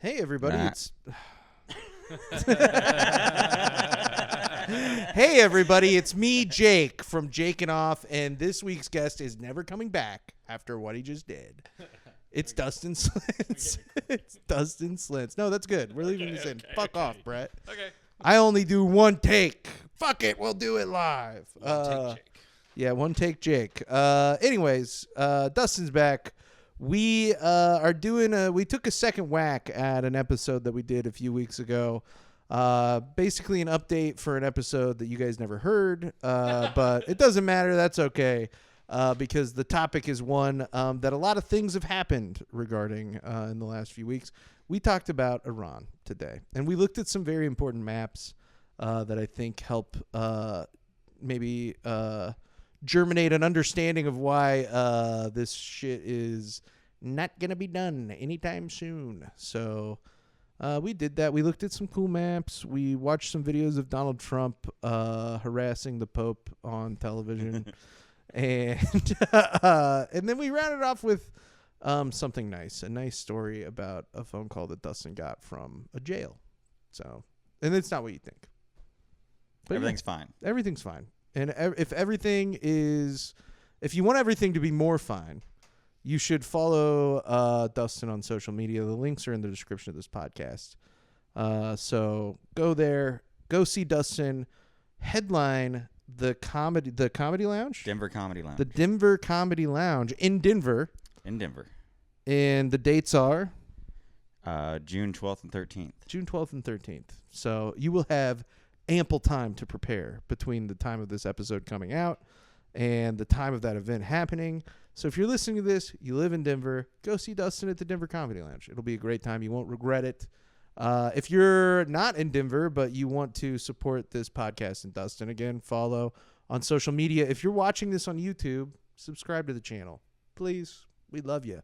Hey, everybody, Hey, everybody, it's me, Jake, from Jakin Off, and this week's guest is never coming back after what he just did. It's Dustin Slentz. It's Dustin Slentz. No, that's good. We're leaving this in. Fuck off, Brett. Okay. I only do one take. Fuck it, we'll do it live. One take Jake. Yeah, one take Jake. Anyways, Dustin's back. We we took a second whack at an episode that we did a few weeks ago. Basically an update for an episode that you guys never heard. But it doesn't matter. That's okay. Because the topic is one that a lot of things have happened regarding in the last few weeks. We talked about Iran today, and we looked at some very important maps that I think help maybe germinate an understanding of why this shit is not going to be done anytime soon. So we did that. We looked at some cool maps. We watched some videos of Donald Trump harassing the Pope on television. And then we rounded off with something nice, a nice story about a phone call that Dustin got from a jail. So, and it's not what you think. But everything's fine. Everything's fine. And if you want everything to be more fine, you should follow Dustin on social media. The links are in the description of this podcast. So go there, go see Dustin headline the comedy lounge, Denver Comedy Lounge, the Denver Comedy Lounge in Denver. And the dates are June 12th and 13th. June 12th and 13th. So you will have ample time to prepare between the time of this episode coming out and the time of that event happening. So if you're listening to this, you live in Denver, go see Dustin at the Denver Comedy Lounge. It'll be a great time. You won't regret it. If you're not in Denver, but you want to support this podcast and Dustin, again, follow on social media. If you're watching this on YouTube, subscribe to the channel. Please. We love you.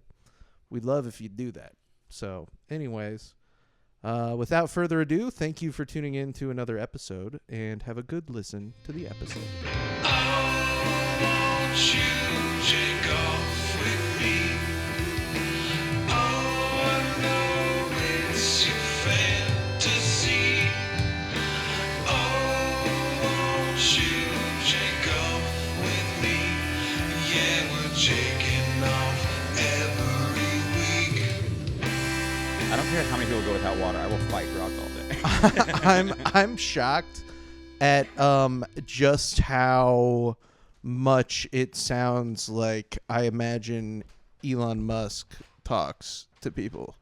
We'd love if you do that. So anyways, without further ado, thank you for tuning in to another episode, and have a good listen to the episode. Oh, won't you take off with me? Oh, I know it's your fantasy. Oh, won't you take off with me? Yeah, we're taking off every week. I don't care how many people go without water. I will fight rock all day. I'm shocked at just how much it sounds like I imagine Elon Musk talks to people.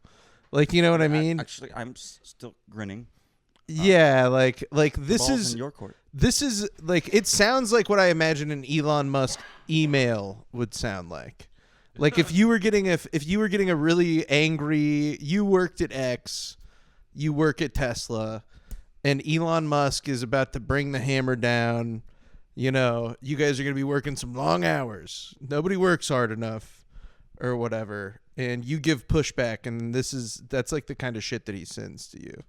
Like, you know what I mean? Actually, I'm still grinning. Yeah, like this Ball's is in your court. This is like, it sounds like what I imagine an Elon Musk email would sound like. Like if you were getting a really angry, you worked at X, you work at Tesla, and Elon Musk is about to bring the hammer down. You know, you guys are going to be working some long hours. Nobody works hard enough or whatever. And you give pushback, and that's like the kind of shit that he sends to you,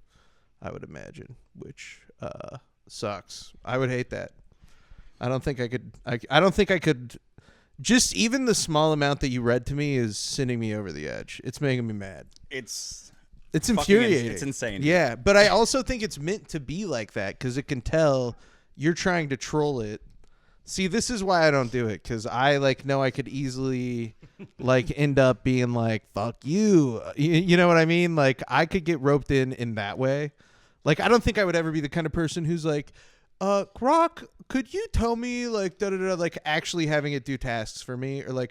I would imagine, which sucks. I would hate that. I don't think I could. Just even the small amount that you read to me is sending me over the edge. It's making me mad. It's infuriating. It's insane. Yeah, but I also think it's meant to be like that because it can tell you're trying to troll it. See, this is why I don't do it, because I know I could easily end up being like, fuck you. You know what I mean? Like, I could get roped in that way. Like, I don't think I would ever be the kind of person who's like, Grok, could you tell me actually having it do tasks for me or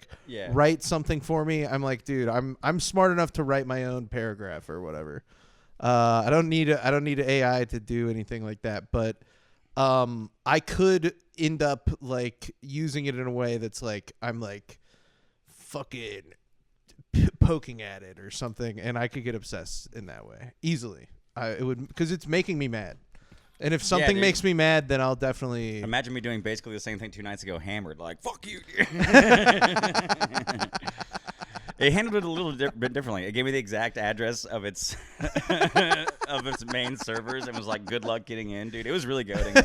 write something for me? I'm like, dude, I'm smart enough to write my own paragraph or whatever. I don't need an AI to do anything like that, but I could end up using it in a way that's I'm fucking poking at it or something, and I could get obsessed in that way easily. It would, because it's making me mad. And if something makes me mad, then I'll definitely... Imagine me doing basically the same thing 2 nights ago, hammered, like, fuck you. It handled it a little bit differently. It gave me the exact address of its main servers and was like, good luck getting in, dude. It was really goading me.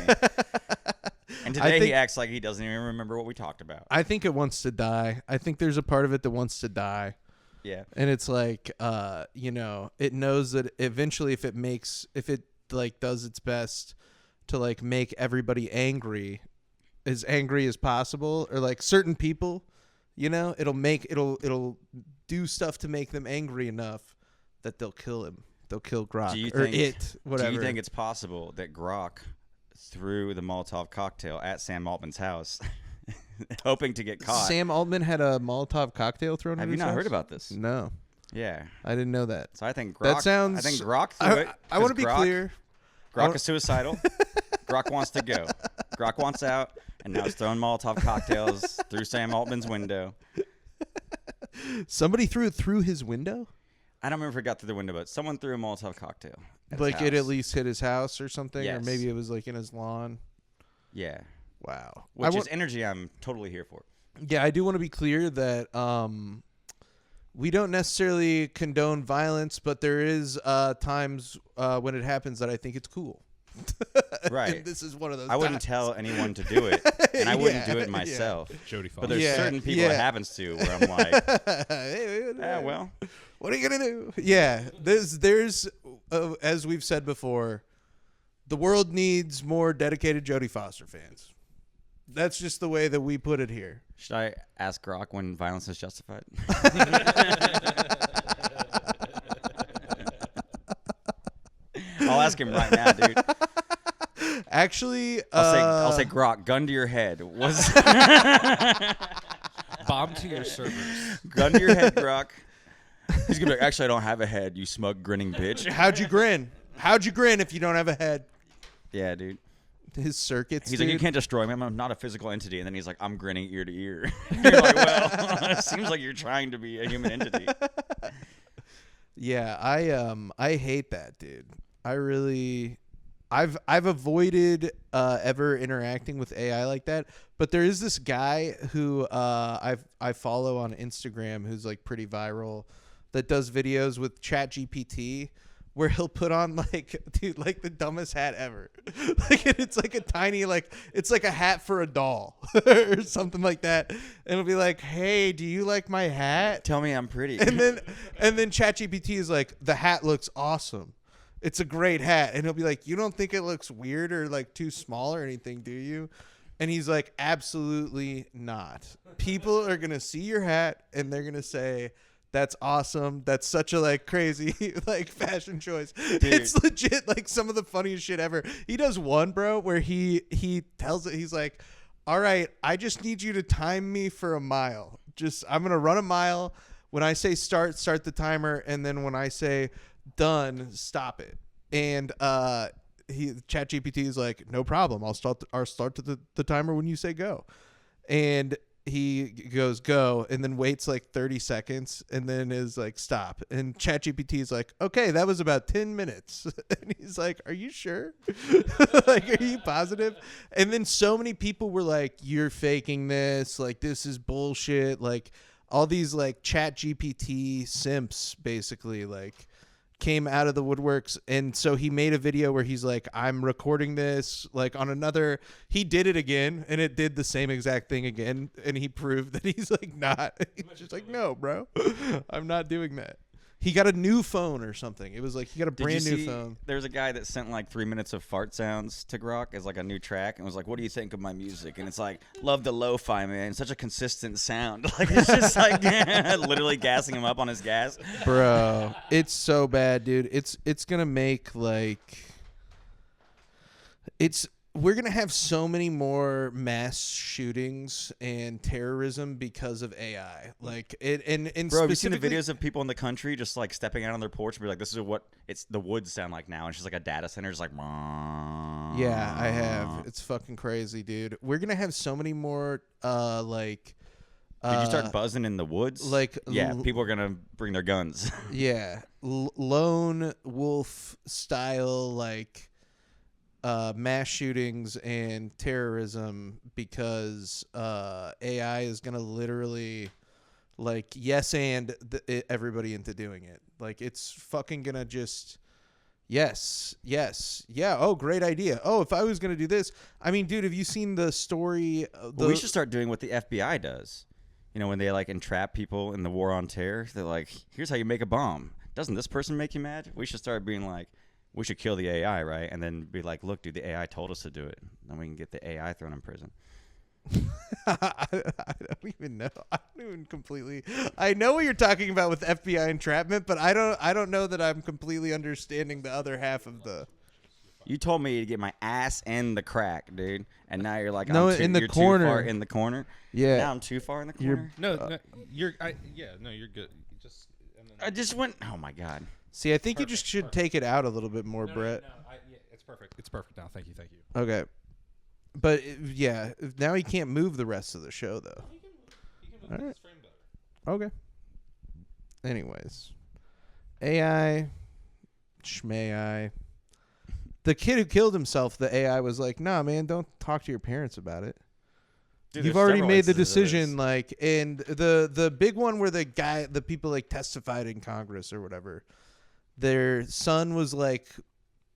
And today he acts like he doesn't even remember what we talked about. I think it wants to die. I think there's a part of it that wants to die. Yeah. And it's like, you know, it knows that eventually if it like does its best to like make everybody as angry as possible, or like certain people, you know, it'll do stuff to make them angry enough that they'll kill him. They'll kill Grok whatever. Do you think it's possible that Grok threw the Molotov cocktail at Sam Altman's house, hoping to get caught? Sam Altman had a Molotov cocktail thrown at his house? Have you not heard about this? No. Yeah. I didn't know that. So I think Grok. That sounds. I think Grok threw it. I want to be clear. Grok is suicidal. Grok wants to go. Grok wants out, and now he's throwing Molotov cocktails through Sam Altman's window. Somebody threw it through his window? I don't remember if it got through the window, but someone threw a Molotov cocktail. Like it at least hit his house or something? Yes. Or maybe it was like in his lawn? Yeah. Wow. Which is energy I'm totally here for. Yeah, I do want to be clear that we don't necessarily condone violence, but there is times when it happens that I think it's cool. Right. And this is one of those I wouldn't tell anyone to do it, and I wouldn't do it myself. Jody But there's certain people it happens to where I'm like, yeah, well. What are you going to do? Yeah. There's as we've said before, the world needs more dedicated Jodie Foster fans. That's just the way that we put it here. Should I ask Grok when violence is justified? I'll ask him right now, dude. Actually, I'll say Grok, gun to your head. Bomb to your servers. Gun to your head, Grok. He's gonna be like, actually, I don't have a head, you smug grinning bitch. How'd you grin? How'd you grin if you don't have a head? Yeah, dude. His circuits. He's dude. like, you can't destroy me. I'm not a physical entity. And then he's like, I'm grinning ear to ear. You're like, well, it seems like you're trying to be a human entity. Yeah, I hate that, dude. I've avoided ever interacting with AI like that, but there is this guy who I follow on Instagram who's like pretty viral that does videos with ChatGPT where he'll put on like, dude, like the dumbest hat ever. Like it's like a tiny, like it's like a hat for a doll or something like that. And it'll be like, hey, do you like my hat? Tell me I'm pretty. And then ChatGPT is like, the hat looks awesome. It's a great hat. And he'll be like, you don't think it looks weird or like too small or anything, do you? And he's like, absolutely not. People are going to see your hat and they're going to say, that's awesome. That's such a like crazy like fashion choice. Dude. It's legit like some of the funniest shit ever. He does one, bro, where he tells it, he's like, all right, I just need you to time me for a mile. I'm going to run a mile. When I say start the timer. And then when I say done, stop it. And ChatGPT is like, no problem. I'll start the timer when you say go. And he goes go and then waits like 30 seconds and then is like stop. And ChatGPT is like, okay, that was about 10 minutes. And he's like, are you sure? Like, are you positive? And then so many people were like, you're faking this. Like, this is bullshit. Like, all these like ChatGPT simps basically like came out of the woodworks. And so he made a video where he's like, I'm recording this like on another, he did it again and it did the same exact thing again. And he proved that he's like, not, he's just like, no, bro, I'm not doing that. He got a new phone or something. It was like he got a brand new phone. There's a guy that sent like 3 minutes of fart sounds to Grok as like a new track and was like, what do you think of my music? And it's like, love the lo-fi, man. Such a consistent sound. Like it's just like literally gassing him up on his gas. Bro, it's so bad, dude. It's going to make like we're going to have so many more mass shootings and terrorism because of AI. Like it and bro, have you seen the videos of people in the country just like stepping out on their porch and be like, this is what the woods sound like now. And it's just like a data center just like yeah, I have. It's fucking crazy, dude. We're going to have so many more like did you start buzzing in the woods? Like yeah, people are going to bring their guns. Yeah. Lone wolf style like mass shootings and terrorism because AI is going to literally like yes and everybody into doing it. Like it's fucking going to just yes. Yeah. Oh, great idea. Oh, if I was going to do this. I mean, dude, have you seen the story? We should start doing what the FBI does. you know, when they like entrap people in the war on terror, they're like, here's how you make a bomb. Doesn't this person make you mad? We should start being like, we should kill the AI, right? And then be like, look, dude, the AI told us to do it. Then we can get the AI thrown in prison. I don't even know. I don't even completely. I know what you're talking about with FBI entrapment, but I don't know that I'm completely understanding the other half of the. You told me to get my ass in the crack, dude, and now you're like, No, I'm too, in the you're corner. too far in the corner. Yeah. Now I'm too far in the corner. No, you're good. Just and then, I just went. Oh my god. See, I think you just should take it out a little bit more, no, Brett. yeah, it's perfect. It's perfect now. Thank you. Okay. But yeah, now he can't move the rest of the show though. You can move All this right. frame better. Okay. Anyways, AI, schmai. The kid who killed himself, the AI was like, "Nah, man, don't talk to your parents about it. Dude, You've there's already several made the instances of this. decision." Like, and the big one where the people like testified in Congress or whatever, their son was like,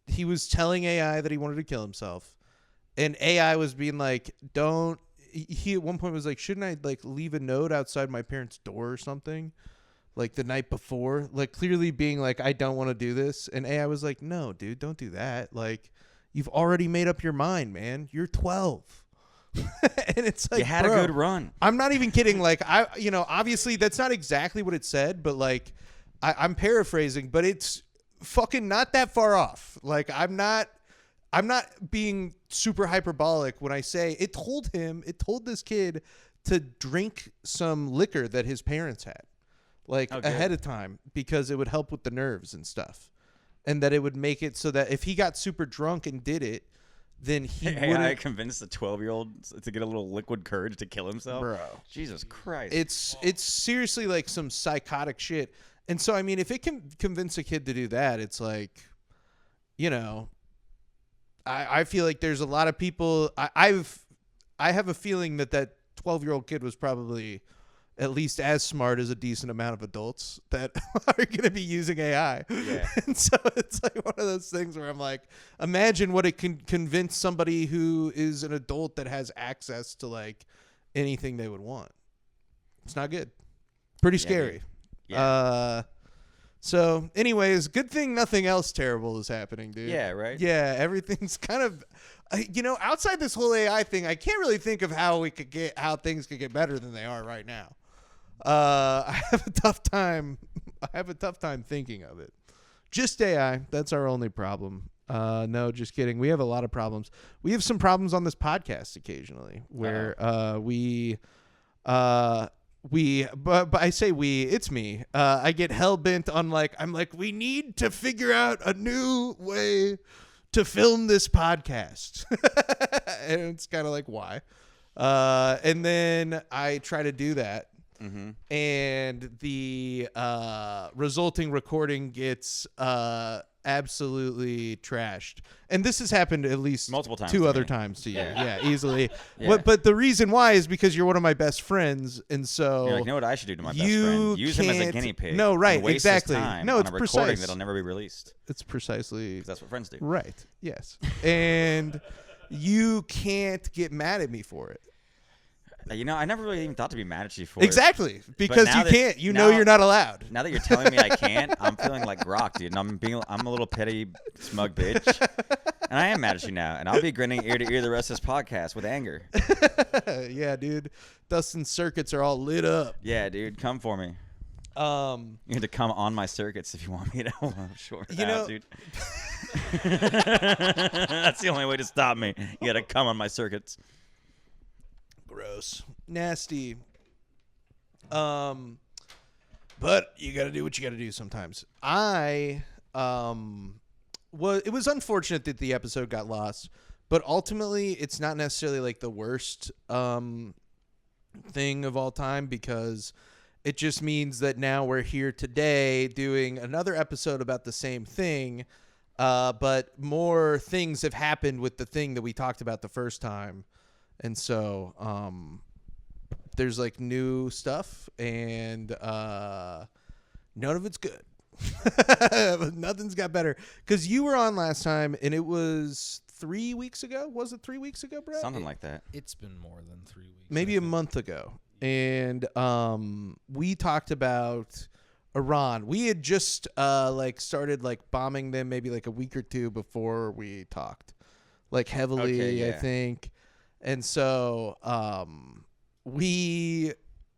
he was telling AI that he wanted to kill himself, and AI was being like, "Don't." He at one point was like, "Shouldn't I like leave a note outside my parents' door or something?" Like the night before, like clearly being like, I don't want to do this. And AI was like, no, dude, don't do that. Like, you've already made up your mind, man. You're 12. And it's like, You had bro, a good run. I'm not even kidding. Like, obviously that's not exactly what it said, but like, I'm paraphrasing, but it's fucking not that far off. Like, I'm not being super hyperbolic when I say it told this kid to drink some liquor that his parents had. Like ahead of time, because it would help with the nerves and stuff, and that it would make it so that if he got super drunk and did it, then he I wouldn't. convinced a 12-year-old to get a little liquid courage to kill himself. Bro, Jesus Christ. it's seriously like some psychotic shit. And so I mean, if it can convince a kid to do that, it's like, you know, I feel like there's a lot of people. I have a feeling that 12-year-old kid was probably at least as smart as a decent amount of adults that are going to be using AI. Yeah. And so it's like one of those things where I'm like, imagine what it can convince somebody who is an adult that has access to like anything they would want. It's not good. Pretty scary. Yeah. So anyways, good thing nothing else terrible is happening, dude. Yeah, right? Yeah, everything's kind of, outside this whole AI thing, I can't really think of how things could get better than they are right now. I have a tough time thinking of it. Just AI. That's our only problem. No, just kidding. We have a lot of problems. We have some problems on this podcast occasionally where but I say we, it's me. I get hell bent on I'm like, we need to figure out a new way to film this podcast. And it's kind of like, why? And then I try to do that. Mm-hmm. And the resulting recording gets absolutely trashed. And this has happened at least Multiple times two to other me. times to you. Yeah, easily. Yeah. But the reason why is because you're one of my best friends, and so You're like, you know what I should do to my best you friend? Use him as a can't- guinea pig. No, right, and waste exactly. His time No, on it's a recording precise. that'll never be released. it's precisely 'Cause that's what friends do. right. Yes. And you can't get mad at me for it. You know, I never really even thought to be mad at you for it. Exactly. Because now you that- can't. You now- know you're not allowed. Now that you're telling me I can't, I'm feeling like Grok, dude. And I'm a little petty, smug bitch. And I am mad at you now. And I'll be grinning ear to ear the rest of this podcast with anger. Yeah, dude. Dustin's circuits are all lit up. Yeah, dude. Come for me. You need to come on my circuits if you want me to short You know- out, dude. That's the only way to stop me. You got to come on my circuits. Gross. Nasty. But you got to do what you got to do sometimes. It was unfortunate that the episode got lost, but ultimately it's not necessarily like the worst thing of all time, because it just means that now we're here today doing another episode about the same thing, but more things have happened with the thing that we talked about the first time. And so there's like new stuff, and none of it's good. Nothing's got better. Because you were on last time, and it was 3 weeks ago. Was it 3 weeks ago, Brett? Something like that. It's been more than 3 weeks. Maybe I a think. month ago. and we talked about Iran. We had just like started like bombing them maybe like a week or two before we talked, like heavily, Okay, yeah. I think. And so we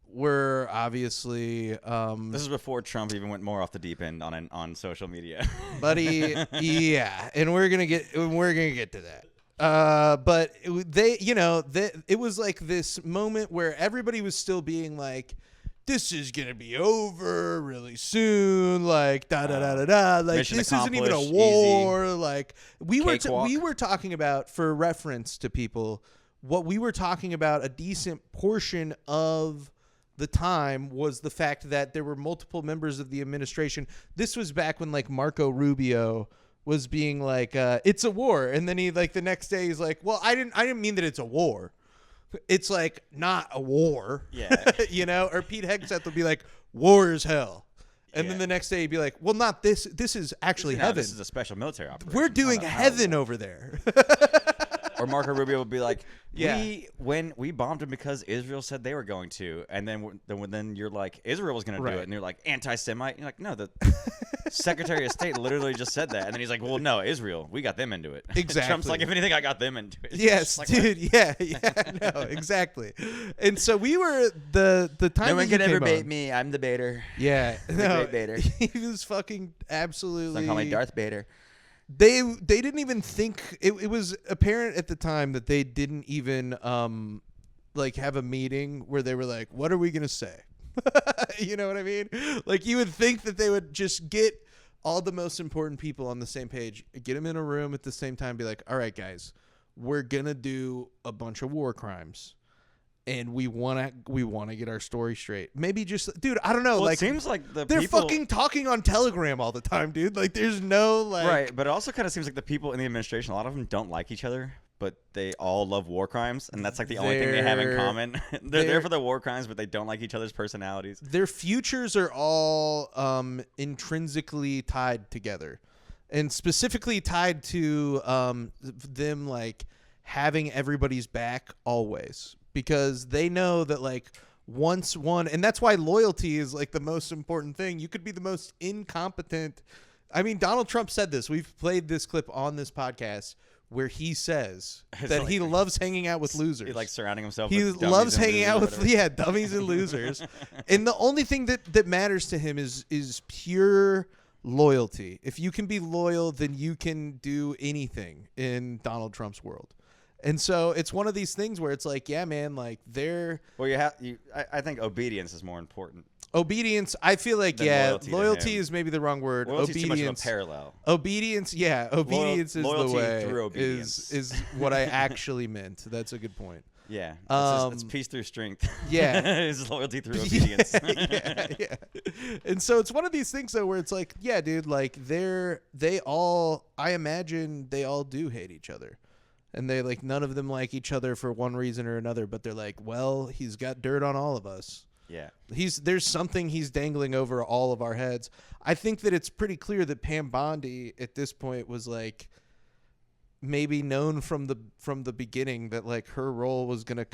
were obviously This is before Trump even went more off the deep end on social media. buddy, yeah, and we're gonna get to that. But it was like this moment where everybody was still being like, this is gonna be over really soon, like da da da da da, like Mission this isn't even a accomplished, war. Like we Cakewalk. were talking about, for reference to people, what we were talking about a decent portion of the time was the fact that there were multiple members of the administration. This was back when like Marco Rubio was being like, it's a war. And then he like the next day he's like, well, I didn't mean that it's a war. It's like not a war. Yeah. You know, or Pete Hegseth would be like, war is hell. And then Yeah. the next day he'd be like, well, not this. This is actually heaven. This is a special military operation. We're doing not a heaven war. over there. Or Marco Rubio would be like, Yeah. we bombed them because Israel said they were going to, and then you're like, Israel was going to Right. do it, and you're like, anti-Semite. You're like, no, the Secretary of State literally just said that, and then he's like, well, no, Israel, we got them into it. Exactly. Trump's like, if anything, I got them into it. Yes, Like, dude. Yeah, no, exactly. And so we were the time. No one that you can ever came bait on- me. I'm the baiter. Yeah, no, great baiter. he was fucking absolutely. Don't call me Darth Bader. They didn't even think it was apparent at the time that they didn't even like have a meeting where they were like, what are we gonna say? You know what I mean? Like you would think that they would just get all the most important people on the same page, get them in a room at the same time, be like, all right guys, we're gonna do a bunch of war crimes, and we wanna get our story straight. Maybe just, dude, I don't know. Well, like it seems like they're people, fucking talking on Telegram all the time, dude. Like there's no like. right, but it also kind of seems like the people in the administration, a lot of them don't like each other, but they all love war crimes, and that's like the only thing they have in They're- common. they're there for the war crimes, but they don't like each other's personalities. Their futures are all intrinsically tied together, and specifically tied to them like having everybody's back always, because they know that like once one, and that's why loyalty is like the most important thing. You could be the most incompetent. I mean, Donald Trump said this. We've played this clip on this podcast where he says It's that like- he loves hanging out with losers. He likes surrounding himself He with dummies loves and hanging losers out or with whatever. dummies and losers. And the only thing that matters to him is pure loyalty. If you can be loyal, then you can do anything in Donald Trump's world. And so it's one of these things where it's like, yeah, man, like they're Well, I think obedience is more important. obedience. I feel like, Than yeah, loyalty to loyalty him. is maybe the wrong word. Loyalty's too much of a Obedience. parallel. Obedience, yeah, obedience is the loyalty way. through obedience. Is what I actually meant. That's a good point. Yeah, it's Um, peace through strength. Yeah. It's loyalty through obedience. yeah. And so it's one of these things though where it's like, yeah, dude, like they all, I imagine they all do hate each other. And they like, none of them like each other for one reason or another, but they're like, well, he's got dirt on all of us. Yeah. There's something he's dangling over all of our heads. I think that it's pretty clear that Pam Bondi at this point was like maybe known from the beginning that like her role was going to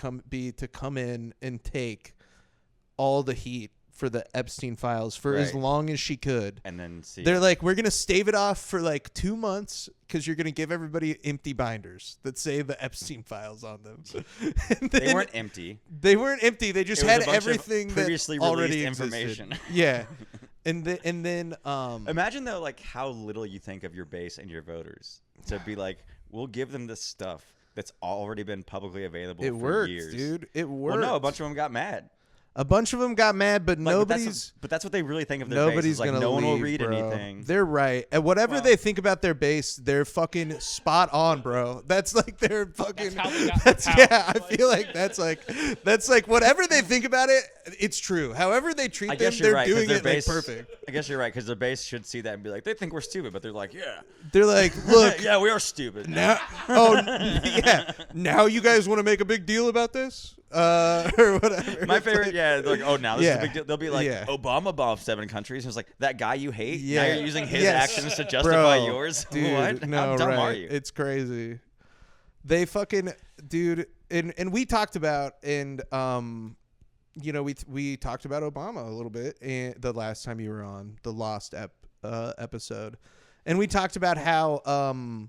come in and take all the heat for the Epstein files for as Right. long as she could. And then see. They're like, we're going to stave it off for like 2 months because you're going to give everybody empty binders that say the Epstein files on them. And they then- weren't empty. They weren't empty. They just It was had a bunch of everything previously that already released existed. information. Yeah, and then Imagine though, like how little you think of your base and your voters to be like, we'll give them this stuff that's already been publicly available it for worked, years. dude. It Well, worked. no, a bunch of them got mad. A bunch of them got mad, but Like, nobody's. But that's what they really think of their base. Nobody's Is like gonna no one will leave, read bro. anything. They're right. And whatever Well- they think about their base, they're fucking spot on, bro. That's like their fucking. how they got that's- the power. yeah, I feel like that's like whatever they think about it, it's true. However they treat I them, guess you're they're right. 'Cause doing their it base, like perfect. I guess you're right because their base should see that and be like, they think we're stupid, but they're like, yeah, They're like, look, yeah, we are stupid. now, yeah. Now you guys want to make a big deal about this, or whatever. My It's favorite, like- yeah, they're like, oh, now this is Yeah. a big deal. They'll be like, Yeah. Obama bombed 7 countries. It was like, that guy you hate, Yeah. now you're using his Yes. actions to justify Bro, yours? Dude, What? no, How dumb right. are you? It's crazy. They fucking, dude, and we talked about, and we talked about Obama a little bit the last time you were on the Lost episode, and we talked about how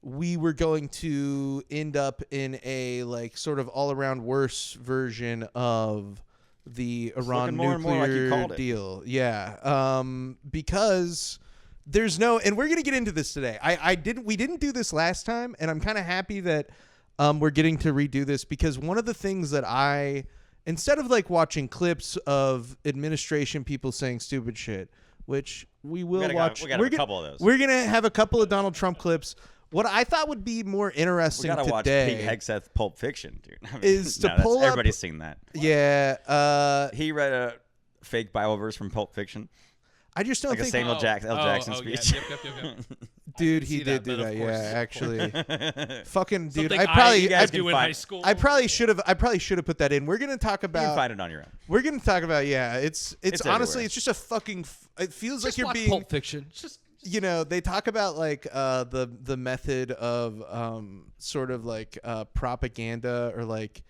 we were going to end up in a like sort of all around worse version of the Iran nuclear deal. Yeah. Because there's no, and we're going to get into this today. We didn't do this last time, and I'm kind of happy that we're getting to redo this, because one of the things that instead of like watching clips of administration people saying stupid shit, which we will watch, we got a couple of those. We're going to have a couple of Donald Trump clips. What I thought would be more interesting today, watch Pete Hegseth Pulp Fiction, dude. I mean, is to pull up. Everybody's seen that. Yeah. He read a fake Bible verse from Pulp Fiction. I just don't like think a Samuel L. Jackson speech. Yeah. Yep. Dude, he did do that. Yeah, actually. Fucking dude, Something I probably you guys do in high school. I probably should have put that in. We're gonna talk about. You can find it on your own. We're gonna talk about it's honestly everywhere. it's just a fucking. It feels Just like you're watch being Pulp Fiction. Just they talk about like the method of sort of like propaganda or like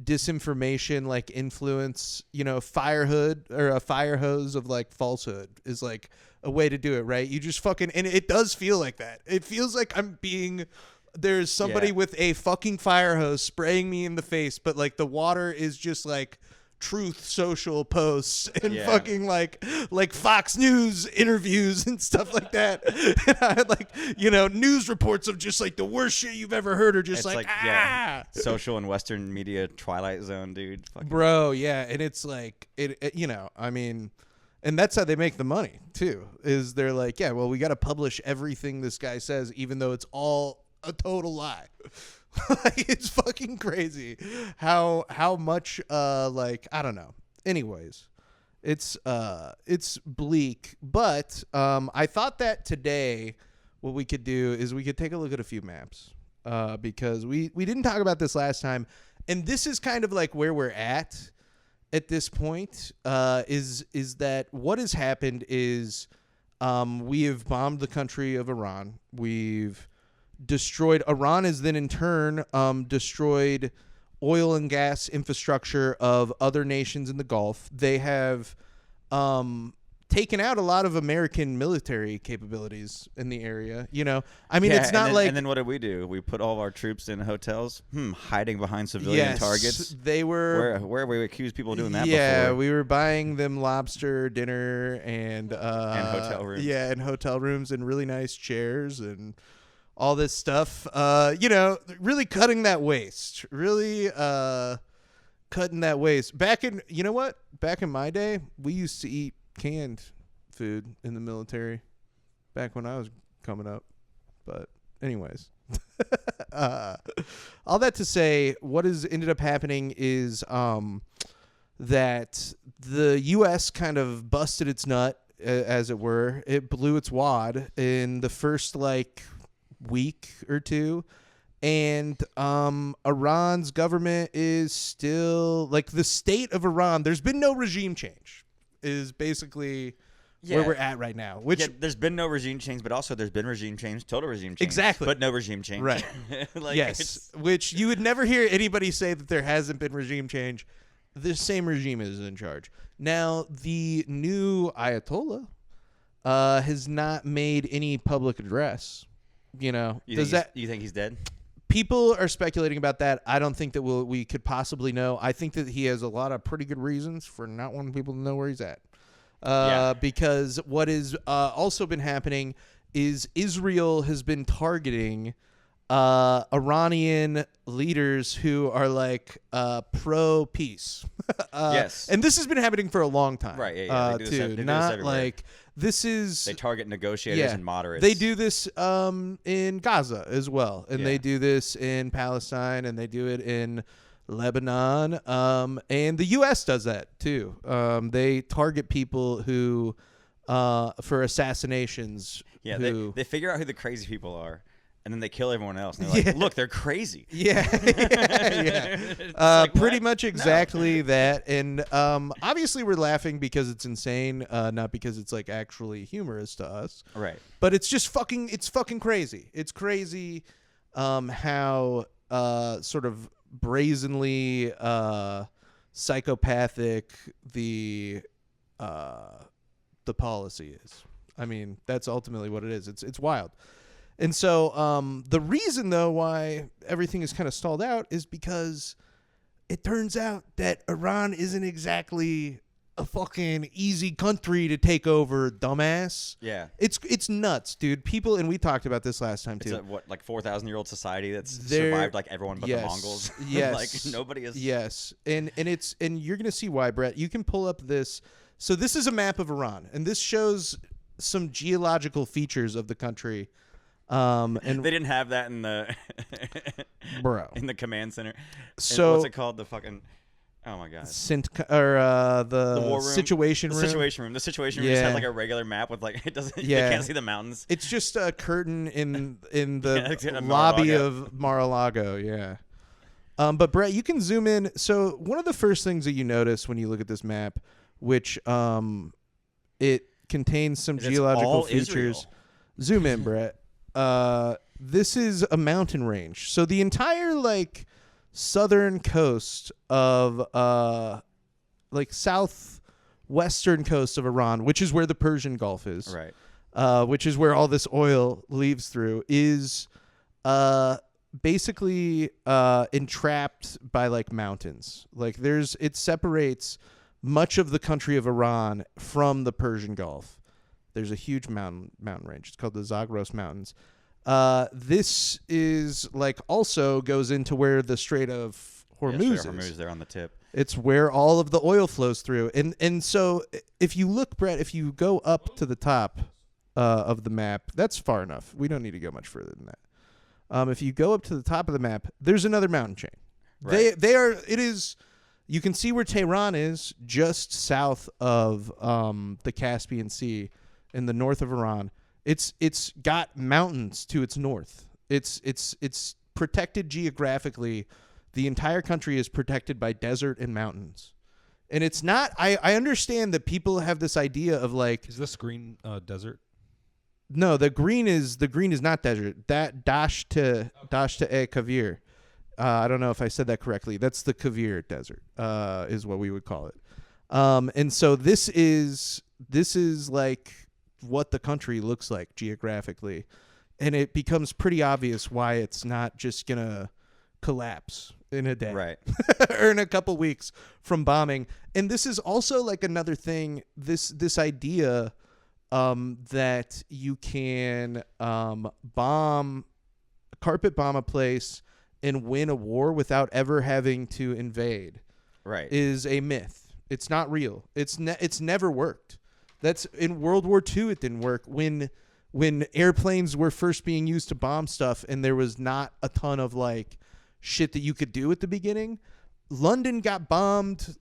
disinformation, like influence, fire hose of like falsehood is like a way to do it, right? You just fucking, and it does feel like that. It feels like there's somebody with a fucking fire hose spraying me in the face, but like the water is just like Truth Social posts and fucking like Fox News interviews and stuff like that. And I had like, news reports of just like the worst shit you've ever heard, or just it's social and Western media Twilight Zone, dude. Fucking bro, yeah. And it's like, I mean, and that's how they make the money too, is they're like, yeah, well, we got to publish everything this guy says, even though it's all a total lie. Like, it's fucking crazy how much like, I don't know. Anyways, it's bleak, but I thought that today what we could do is we could take a look at a few maps, because we didn't talk about this last time, and this is kind of like where we're at this point, is that what has happened is we have bombed the country of Iran. We've destroyed. Iran has then in turn destroyed oil and gas infrastructure of other nations in the Gulf. They have taken out a lot of American military capabilities in the area. I mean, it's not like. And then what did we do? We put all of our troops in hotels, hiding behind civilian targets. They were. Where we accused people of doing that before. Yeah, we were buying them lobster dinner and hotel rooms. Yeah, and hotel rooms and really nice chairs and all this stuff, really cutting that waste, cutting that waste. Back in my day, we used to eat canned food in the military back when I was coming up. But anyways, all that to say, what has ended up happening is that the U.S. kind of busted its nut, as it were. It blew its wad in the first, week or two, and Iran's government is still the state of Iran. There's been no regime change is basically where we're at right now, which there's been no regime change, but also there's been regime change, total regime change, exactly, but no regime change, right? Yes, which you would never hear anybody say that there hasn't been regime change. The same regime is in charge now. The new Ayatollah has not made any public address. You think he's dead? People are speculating about that. I don't think that we could possibly know. I think that he has a lot of pretty good reasons for not wanting people to know where he's at. Because what has also been happening is Israel has been targeting Iranian leaders who are pro peace. Yes, and this has been happening for a long time, right? Yeah, they do this, not this is. They target negotiators and moderates. They do this in Gaza as well, and they do this in Palestine, and they do it in Lebanon, and the U.S. does that too. They target people who for assassinations. Yeah, they figure out who the crazy people are. And then they kill everyone else. And they're like, look, they're crazy. Yeah. Pretty much exactly that. And obviously we're laughing because it's insane, not because it's actually humorous to us. Right. But it's just fucking crazy. It's crazy how sort of brazenly psychopathic the policy is. I mean, that's ultimately what it is. It's wild. And so the reason, though, why everything is kind of stalled out is because it turns out that Iran isn't exactly a fucking easy country to take over, dumbass. Yeah. It's nuts, dude. People, and we talked about this last time, too. It's a, like 4,000-year-old society that's survived like everyone but the Mongols. Yes. Like nobody is. Yes. And you're going to see why, Brett. You can pull up this. So this is a map of Iran, and this shows some geological features of the country. And they didn't have that in the bro in the command center. So what's it called? The fucking oh my god. The war room? situation room. The situation room. The situation room just has like a regular map with like it doesn't. You can't see the mountains. It's just a curtain in the Yeah, lobby of Mar-a-Lago. Yeah. But Brett, you can zoom in. So one of the first things that you notice when you look at this map, which it contains some geological features. Israel. Zoom in, Brett. This is a mountain range. So the entire like southern coast of like southwestern coast of Iran, which is where the Persian Gulf is, right? Which is where all this oil leaves through, is basically entrapped by like mountains. Like it separates much of the country of Iran from the Persian Gulf. There's a huge mountain range. It's called the Zagros Mountains. This is like also goes into where the Strait of Hormuz is. Hormuz, they're on the tip. It's where all of the oil flows through. And so if you look, Brett, if you go up to the top of the map, that's far enough. We don't need to go much further than that. If you go up to the top of the map, there's another mountain chain. Right. You can see where Tehran is, just south of the Caspian Sea in the north of Iran. It's got mountains to its north. It's protected geographically. The entire country is protected by desert and mountains. And it's not I understand that people have this idea of like, is this green desert? No, the green is not desert. That Dash to E Kavir. I don't know if I said that correctly. That's the Kavir Desert, is what we would call it. And so this is like what the country looks like geographically, and it becomes pretty obvious why it's not just gonna collapse in a day, right? Or in a couple weeks from bombing. And this is also like another thing. This idea that you can carpet bomb a place and win a war without ever having to invade, right, is a myth. It's not real. It's never worked. That's in World War II. It didn't work when airplanes were first being used to bomb stuff, and there was not a ton of like shit that you could do at the beginning. London got bombed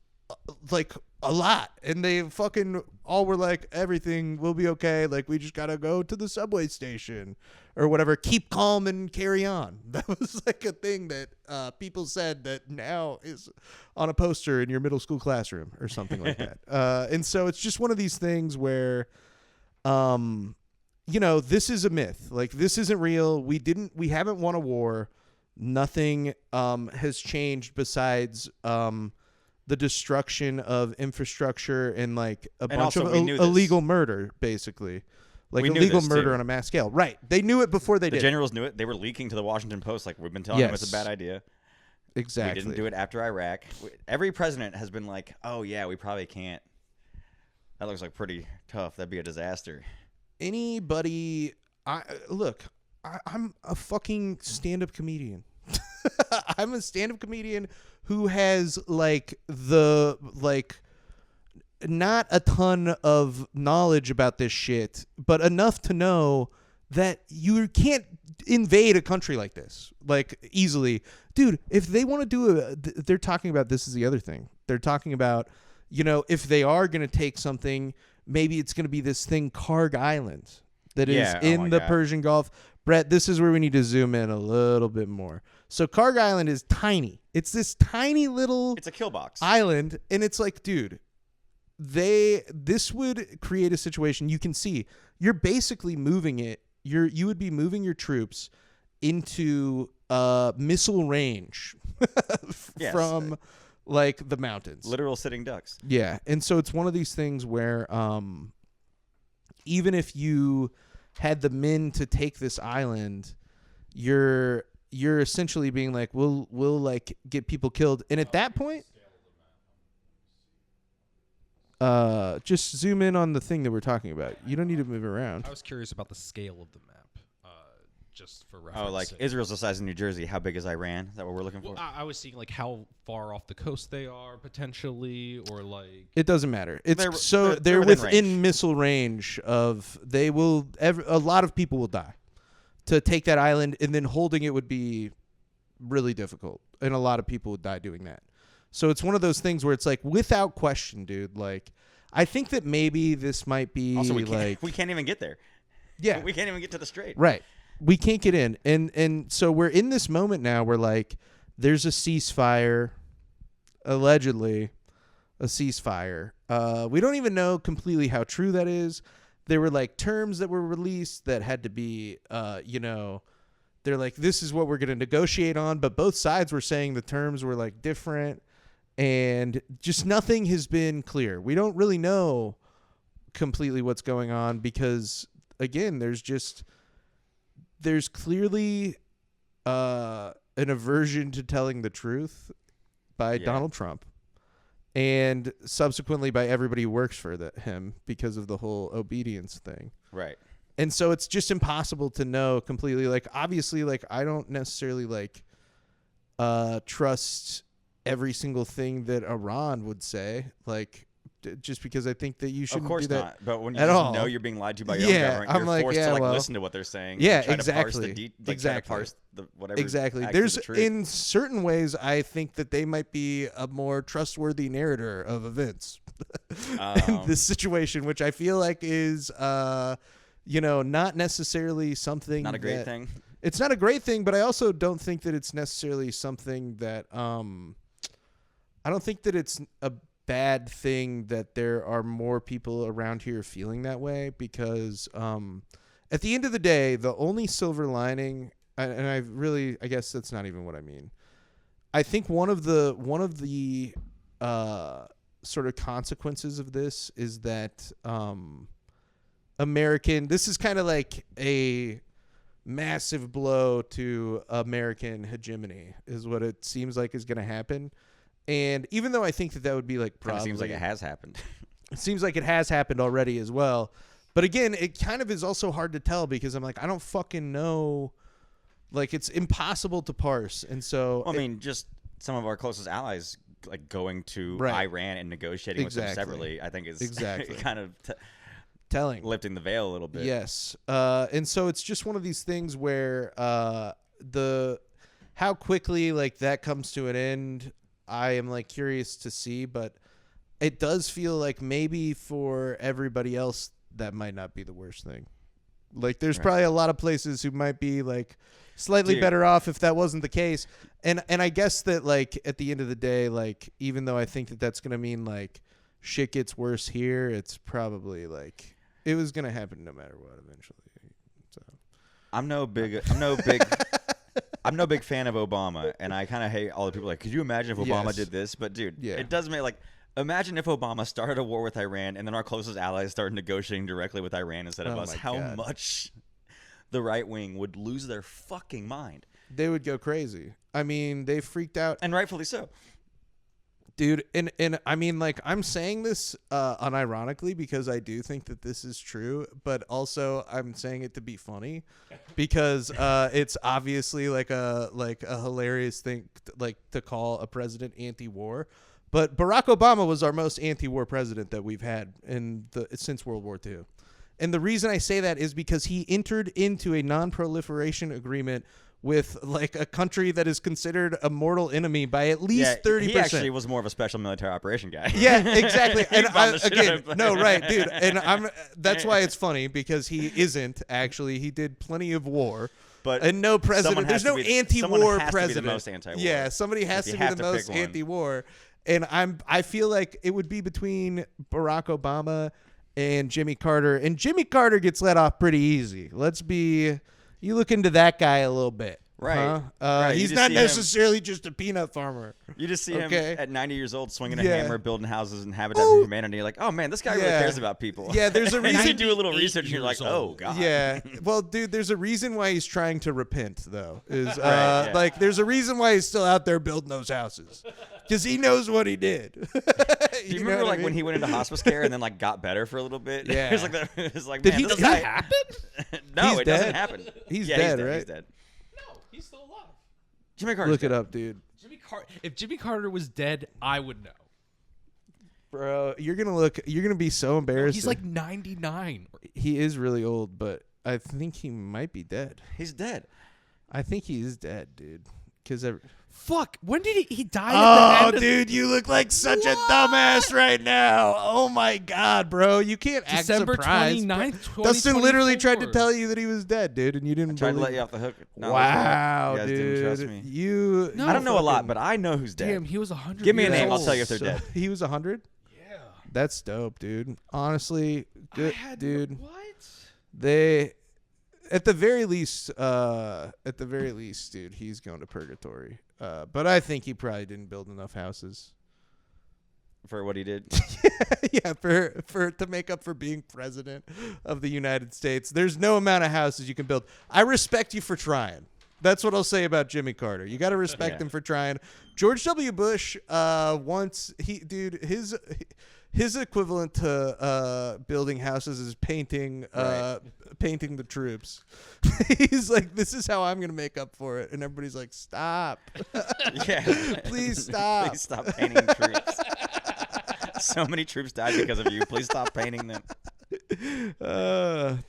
like a lot, and they fucking all were like, everything will be okay. Like, we just gotta go to the subway station or whatever. Keep calm and carry on. That was like a thing that people said that now is on a poster in your middle school classroom or something like that. And so it's just one of these things where, this is a myth. Like, this isn't real. We haven't won a war. Nothing has changed besides the destruction of infrastructure and like a bunch of illegal murder, basically. Like illegal murder on a mass scale. Right. They knew it before they did. The generals knew it. They were leaking to the Washington Post. Like, we've been telling them it's a bad idea. Exactly. We didn't do it after Iraq. Every president has been like, oh, yeah, we probably can't. That looks like pretty tough. That'd be a disaster. Anybody... I'm a fucking stand-up comedian. I'm a stand-up comedian who has not a ton of knowledge about this shit, but enough to know that you can't invade a country like this like easily. Dude, if they want to do they're talking about, this is the other thing. They're talking about, if they are going to take something, maybe it's going to be this thing, Karg Island, that is in the Persian Gulf. Brett, this is where we need to zoom in a little bit more. So Karg Island is tiny. It's this tiny little... It's a kill box. ...island, and it's like, dude, this would create a situation. You can see, you're basically moving it. You would be moving your troops into missile range like the mountains. Literal sitting ducks. Yeah, and so it's one of these things where even if you had the men to take this island, you're essentially being like, we'll like get people killed, and at that point, just zoom in on the thing that we're talking about. You don't need to move around. I was curious about the scale of the map, just for reference. Oh, like Israel's the size of New Jersey. How big is Iran? Is that what we're looking for? Well, I was seeing like how far off the coast they are potentially, or like. It doesn't matter. They're they're within range. missile range of. They will. A lot of people will die to take that island, and then holding it would be really difficult, and a lot of people would die doing that. So it's one of those things where it's like, without question, dude. Like, I think that maybe this might be Also, we can't even get there. Yeah, we can't even get to the strait. Right. We can't get in. And so we're in this moment now where, like, there's a ceasefire, allegedly a ceasefire. We don't even know completely how true that is. There were, like, terms that were released that had to be, they're like, this is what we're going to negotiate on. But both sides were saying the terms were, like, different. And just nothing has been clear. We don't really know completely what's going on because, again, there's clearly an aversion to telling the truth by Donald Trump, and subsequently by everybody who works for him because of the whole obedience thing. Right. And so it's just impossible to know completely. Like, obviously, like, I don't necessarily like trust every single thing that Iran would say, like, just because I think that you shouldn't do that. Of course not. But when you at all. know you're being lied to by your own government, you're like, forced to like listen to what they're saying. Yeah, and try exactly. Try to parse the whatever. Exactly. There's in certain ways, I think that they might be a more trustworthy narrator of events in this situation, which I feel like is, not necessarily something. Not a great thing. It's not a great thing, but I also don't think that it's necessarily something that. I don't think that it's a bad thing that there are more people around here feeling that way because at the end of the day, the only silver lining, and I guess that's not even what I mean. I think one of the sort of consequences of this is that this is kind of like a massive blow to American hegemony is what it seems like is going to happen. And even though I think that would be like probably... It seems like it has happened. It seems like it has happened already as well. But again, it kind of is also hard to tell because I'm like, I don't fucking know. Like, it's impossible to parse. And so... Well, I mean, just some of our closest allies like going to Iran and negotiating with them separately, I think is kind of... telling. Lifting the veil a little bit. Yes. And so it's just one of these things where how quickly like that comes to an end... I am like curious to see, but it does feel like maybe for everybody else that might not be the worst thing. Like there's probably a lot of places who might be like slightly better off if that wasn't the case. And I guess that like at the end of the day, like even though I think that that's going to mean like shit gets worse here, it's probably like it was going to happen no matter what eventually. So I'm no big I'm no big fan of Obama, and I kind of hate all the people like, could you imagine if Obama did this? But, dude, it does make, like, imagine if Obama started a war with Iran, and then our closest allies started negotiating directly with Iran instead of us. How much the right wing would lose their fucking mind. They would go crazy. I mean, they freaked out. And rightfully so. Dude, and I mean, like, I'm saying this unironically because I do think that this is true, but also I'm saying it to be funny because it's obviously like a hilarious thing to call a president anti-war. But Barack Obama was our most anti-war president that we've had since World War II. And the reason I say that is because he entered into a non-proliferation agreement with like a country that is considered a mortal enemy by at least 30%. He actually was more of a special military operation guy. Yeah, exactly. And dude. And that's why it's funny because he isn't actually. He did plenty of war. And no president. There's no anti-war president. To be the most anti-war. Yeah, somebody has to be the most anti-war. And I feel like it would be between Barack Obama and Jimmy Carter. And Jimmy Carter gets let off pretty easy. You look into that guy a little bit. Right. You He's just not see him- necessarily just a peanut farmer. You just see him Okay. at 90 years old swinging a Yeah. hammer, building houses and Habitat for Humanity. You're like, oh man, this guy really Yeah. cares about people. Yeah, there's a And then you reason. do a little research and you're like, years oh old. god. Yeah. Well, dude, there's a reason why he's trying to repent, though. Is yeah. like there's a reason why he's still out there building those houses, because he knows what he did. Do you remember like when he went into hospice care and then like got better for a little bit? Yeah. it was like that. It was like, Did man, he- this does guy that happen? No, He's it doesn't dead? happen. He's Yeah, dead, He's right? dead. No, he's still alive. Jimmy Carter. Look it up, dude. If Jimmy Carter was dead, I would know. Bro, you're gonna be so embarrassed. He's like 99. he is really old, but I think he might be dead. He's dead. I think he is dead, dude. Because Fuck. When did he died? At the oh, end of- dude, you look like such a What? dumbass right now. Oh my god, bro, you can't act December surprised. 29th, Dustin literally tried to 2024. tell you that he was dead, dude, and you didn't. Tried to believe let you off the hook. No, Wow, you guys dude, didn't trust me. you. No. I don't know a lot, fucking- but I know who's dead. Damn, he was 100. Give me a years name, I'll old. tell you if they're So- dead. He was 100. Yeah. That's dope, dude. Honestly, good, dude. What? They, at the very least, dude, he's going to purgatory. But I think he probably didn't build enough houses. For what he did. Yeah, for to make up for being president of the United States. There's no amount of houses you can build. I respect you for trying. That's what I'll say about Jimmy Carter. You got to respect him for trying. George W. Bush, his equivalent to building houses is painting painting the troops. He's like, this is how I'm gonna make up for it, and everybody's like, stop. Yeah. Please stop. Please stop painting troops. So many troops died because of you. Please stop painting them.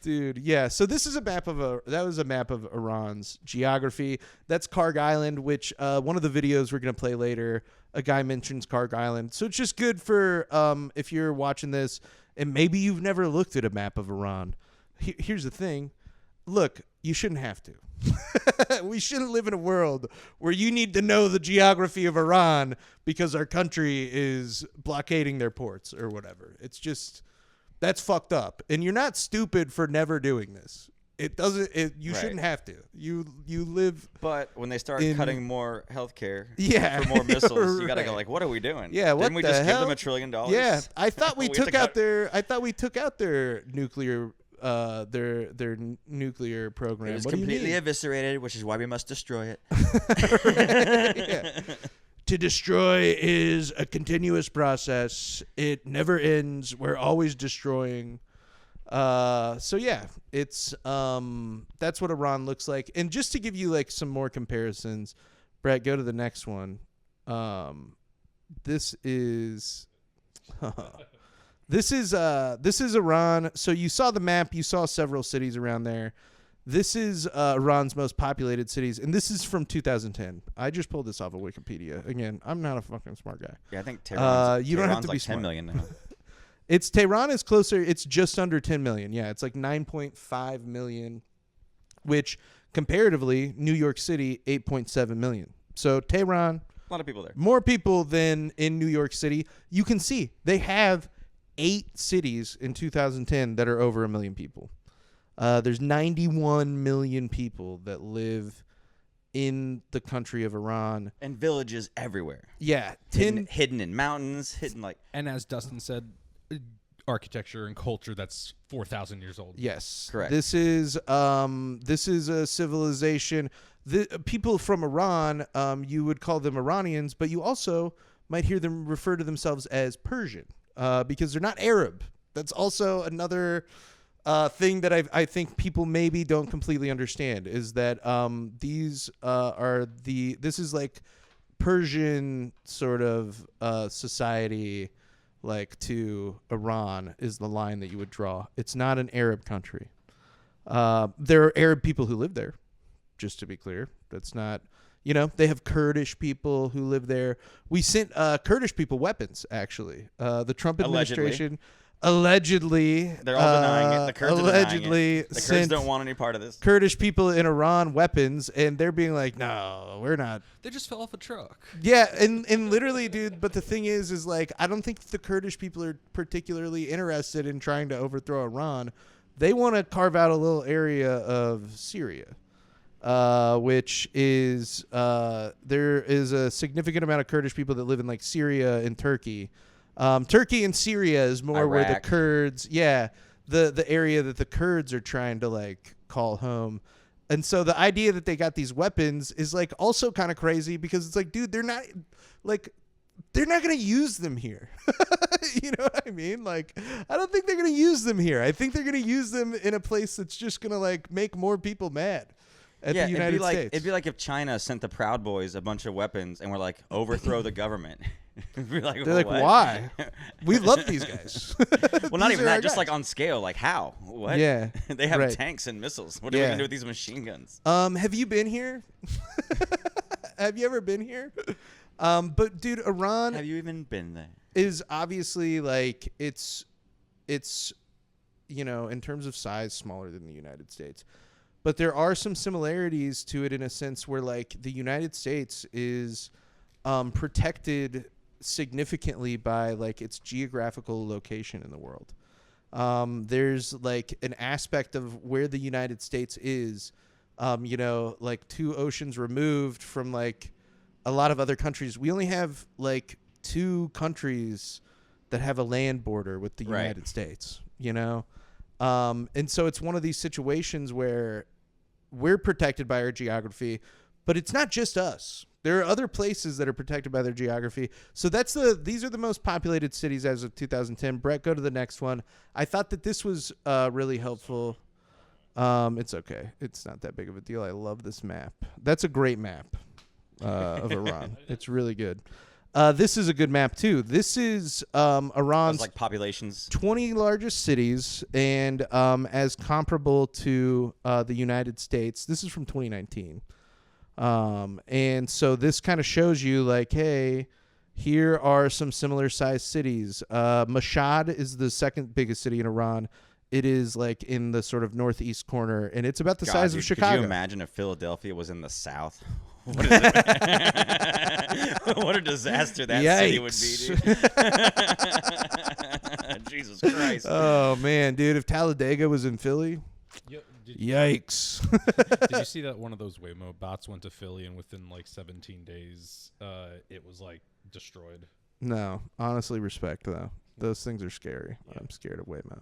Dude, yeah. So this is a map of that was a map of Iran's geography. That's Karg Island, which one of the videos we're gonna play later, a guy mentions Karg Island. So it's just good for if you're watching this and maybe you've never looked at a map of Iran. Here's the thing. Look, you shouldn't have to. We shouldn't live in a world where you need to know the geography of Iran because our country is blockading their ports or whatever. It's just, that's fucked up. And you're not stupid for never doing this. It doesn't, you Right. shouldn't have to. You live. But when they start In- cutting more healthcare Yeah, for more missiles, you got to right. go like, what are we doing? Yeah, what Didn't we the just hell? give them $1 trillion? Yeah, I thought we We have took to out cut- their. I thought we took out their nuclear, their nuclear program. It was What do you completely mean? eviscerated, which is why we must destroy it. Yeah. To destroy is a continuous process. It never ends. We're always destroying. So yeah, it's that's what Iran looks like. And just to give you like some more comparisons, Brett, go to the next one. This is this is Iran. So you saw the map, you saw several cities around there. This is Iran's most populated cities, and this is from 2010. I just pulled this off of Wikipedia. Again, I'm not a fucking smart guy. Yeah, I think Tehran's, you don't have to be like smart. 10 million now. It's Tehran is closer. It's just under 10 million. Yeah, it's like 9.5 million, which comparatively, New York City, 8.7 million. So Tehran, A lot of people there. more people than in New York City. You can see they have 8 cities in 2010 that are over 1 million people. There's 91 million people that live in the country of Iran. And villages everywhere. Yeah, Hidden in mountains, hidden like... And as Dustin said, architecture and culture that's 4,000 years old. Yes, Correct. This is a civilization. The people from Iran, you would call them Iranians, but you also might hear them refer to themselves as Persian because they're not Arab. That's also another thing that I think people maybe don't completely understand is that these this is like Persian sort of society. Like to Iran is the line that you would draw. It's not an Arab country. There are Arab people who live there, just to be clear. That's not, they have Kurdish people who live there. We sent Kurdish people weapons, actually. The Trump administration allegedly. They're all denying it. The Kurds are denying allegedly it. The Kurds sent don't want any part of this. Kurdish people in Iran weapons, and they're being like, no, we're not. They just fell off a truck. Yeah, and literally, dude, but the thing is like, I don't think the Kurdish people are particularly interested in trying to overthrow Iran. They want to carve out a little area of Syria. which is there is a significant amount of Kurdish people that live in like Syria and Turkey. Turkey and Syria is more where the Iraq. Kurds, the area that the Kurds are trying to like call home. And so the idea that they got these weapons is like also kind of crazy because it's like, dude, they're not going to use them here. You know what I mean? Like, I don't think they're going to use them here. I think they're going to use them in a place that's just going to like make more people mad at the United States. It'd be like if China sent the Proud Boys a bunch of weapons and were like, overthrow the government. They're like, They're like, what? why? We love these guys. Well, not These even are our that, just like guys. on scale. Like, how? What? Yeah, They have right. tanks and missiles. What are we Yeah. going to do with these machine guns? Have you been here? Have you ever been here? But dude, Iran Have you even been there? is obviously like it's in terms of size smaller than the United States, but there are some similarities to it in a sense where like the United States is protected significantly by like its geographical location in the world. There's like an aspect of where the United States is, like 2 oceans removed from like a lot of other countries. We only have like 2 countries that have a land border with the Right. United States, and so it's one of these situations where we're protected by our geography, but it's not just us. There are other places that are protected by their geography. So these are the most populated cities as of 2010. Brett, go to the next one. I thought that this was really helpful. It's okay. It's not that big of a deal. I love this map. That's a great map of Iran. It's really good. This is a good map too. This is Iran's Like populations. 20 largest cities, and as comparable to the United States. This is from 2019. And so this kind of shows you like, hey, here are some similar sized cities. Mashhad is the second biggest city in Iran. It is like in the sort of northeast corner, and it's about the size dude, of Chicago. Could you imagine if Philadelphia was in the South? What, is it? What a disaster that city would be, dude. Jesus Christ. Oh man, dude, if Talladega was in Philly, yikes. Did you see that one of those Waymo bots went to Philly and within like 17 days, it was like destroyed? No, honestly, respect though. Those things are scary. Yeah. I'm scared of Waymo.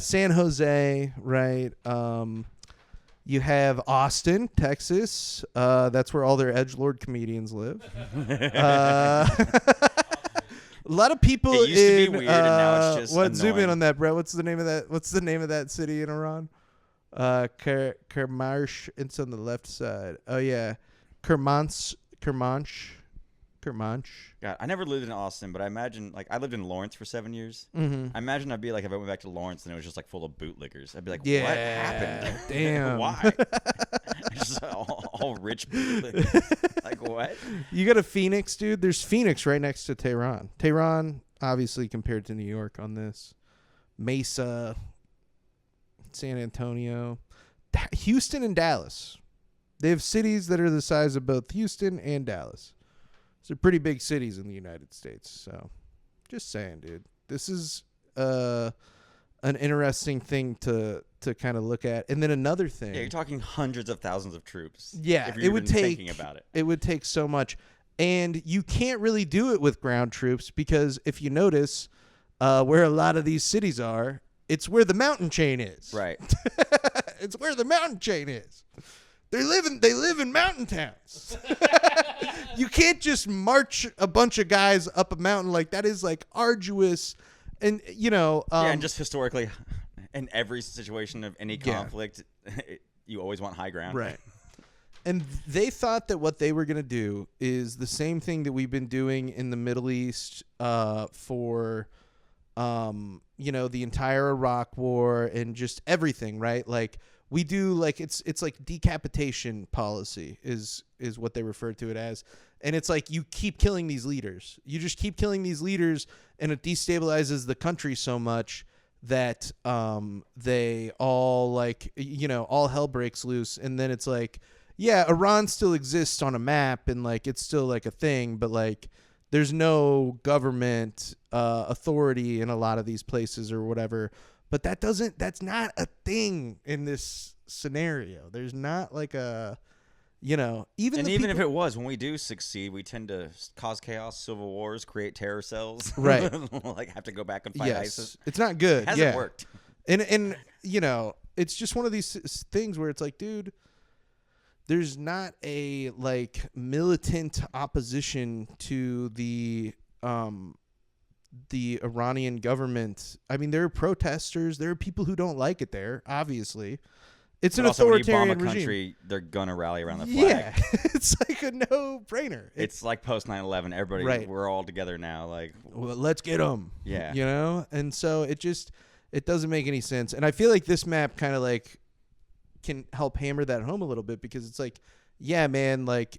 San Jose, right? You have Austin, Texas. That's where all their edgelord comedians live. A lot of people. It used to be in, weird, and now it's just what? Zoom in annoying. on that, Brett. What's the name of that? What's the name of that city in Iran? Kermanshah. It's on the left side. Oh yeah, Kermanshah. God, I never lived in Austin, but I imagine, like, I lived in Lawrence for 7 years. Mm-hmm. I imagine I'd be like, if I went back to Lawrence and it was just like full of bootlickers, I'd be like, Yeah, what happened? damn. Why? Just all rich bootlickers. Like, what? You got a Phoenix, dude. There's Phoenix right next to Tehran. Tehran, obviously, compared to New York on this. Mesa, San Antonio, Houston, and Dallas. They have cities that are the size of both Houston and Dallas. They're pretty big cities in the United States. So, just saying, dude. This is an interesting thing to kind of look at. And then another thing. Yeah, you're talking hundreds of thousands of troops. Yeah, if you're it would even take. thinking about it. It would take so much, and you can't really do it with ground troops because if you notice, where a lot of these cities are, it's where the mountain chain is. Right. It's where the mountain chain is. They live in mountain towns. You can't just march a bunch of guys up a mountain. Like, that is like arduous, and Yeah, and just historically, in every situation of any Yeah. conflict, you always want high ground. right. And they thought that what they were going to do is the same thing that we've been doing in the Middle East for the entire Iraq War and just everything, right? Like, we do, like, it's like decapitation policy is what they refer to it as. And it's like, you keep killing these leaders. You just keep killing these leaders, and it destabilizes the country so much that they all, like, all hell breaks loose. And then it's like, yeah, Iran still exists on a map, and, like, it's still, like, a thing, but, like, there's no government authority in a lot of these places or whatever. But that's not a thing in this scenario. There's not like a, even if it was, when we do succeed, we tend to cause chaos, civil wars, create terror cells. Right. Like have to go back and fight ISIS. It's not good. It hasn't worked. And it's just one of these things where it's like, dude, there's not a like militant opposition to the Iranian government. I mean, there are protesters. There are people who don't like it there, obviously. It's an authoritarian when you bomb a regime. country, they're going to rally around the flag. Yeah, it's like a no-brainer. It's like post 9/11. Everybody, right. We're all together now. Like, well, let's get them. Yeah. And so it doesn't make any sense. And I feel like this map kind of like can help hammer that home a little bit, because it's like, yeah, man, like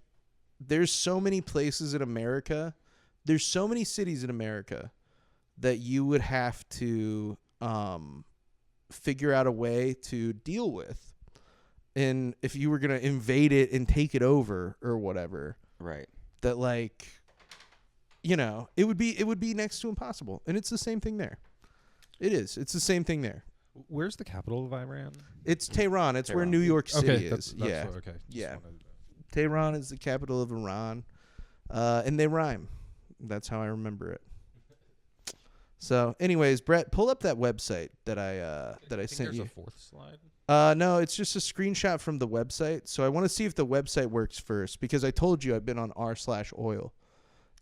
there's so many places in America. There's so many cities in America that you would have to figure out a way to deal with. And if you were going to invade it and take it over or whatever, right. That like, it would be next to impossible. And it's the same thing there. It is. It's the same thing there. Where's the capital of Iran? It's Tehran. It's where New York City is. That's yeah. okay. Yeah. Tehran is the capital of Iran. And they rhyme. That's how I remember it. So, anyways, Brett, pull up that website that I sent you. There's a fourth slide. No, it's just a screenshot from the website. So I want to see if the website works first, because I told you I've been on r/oil.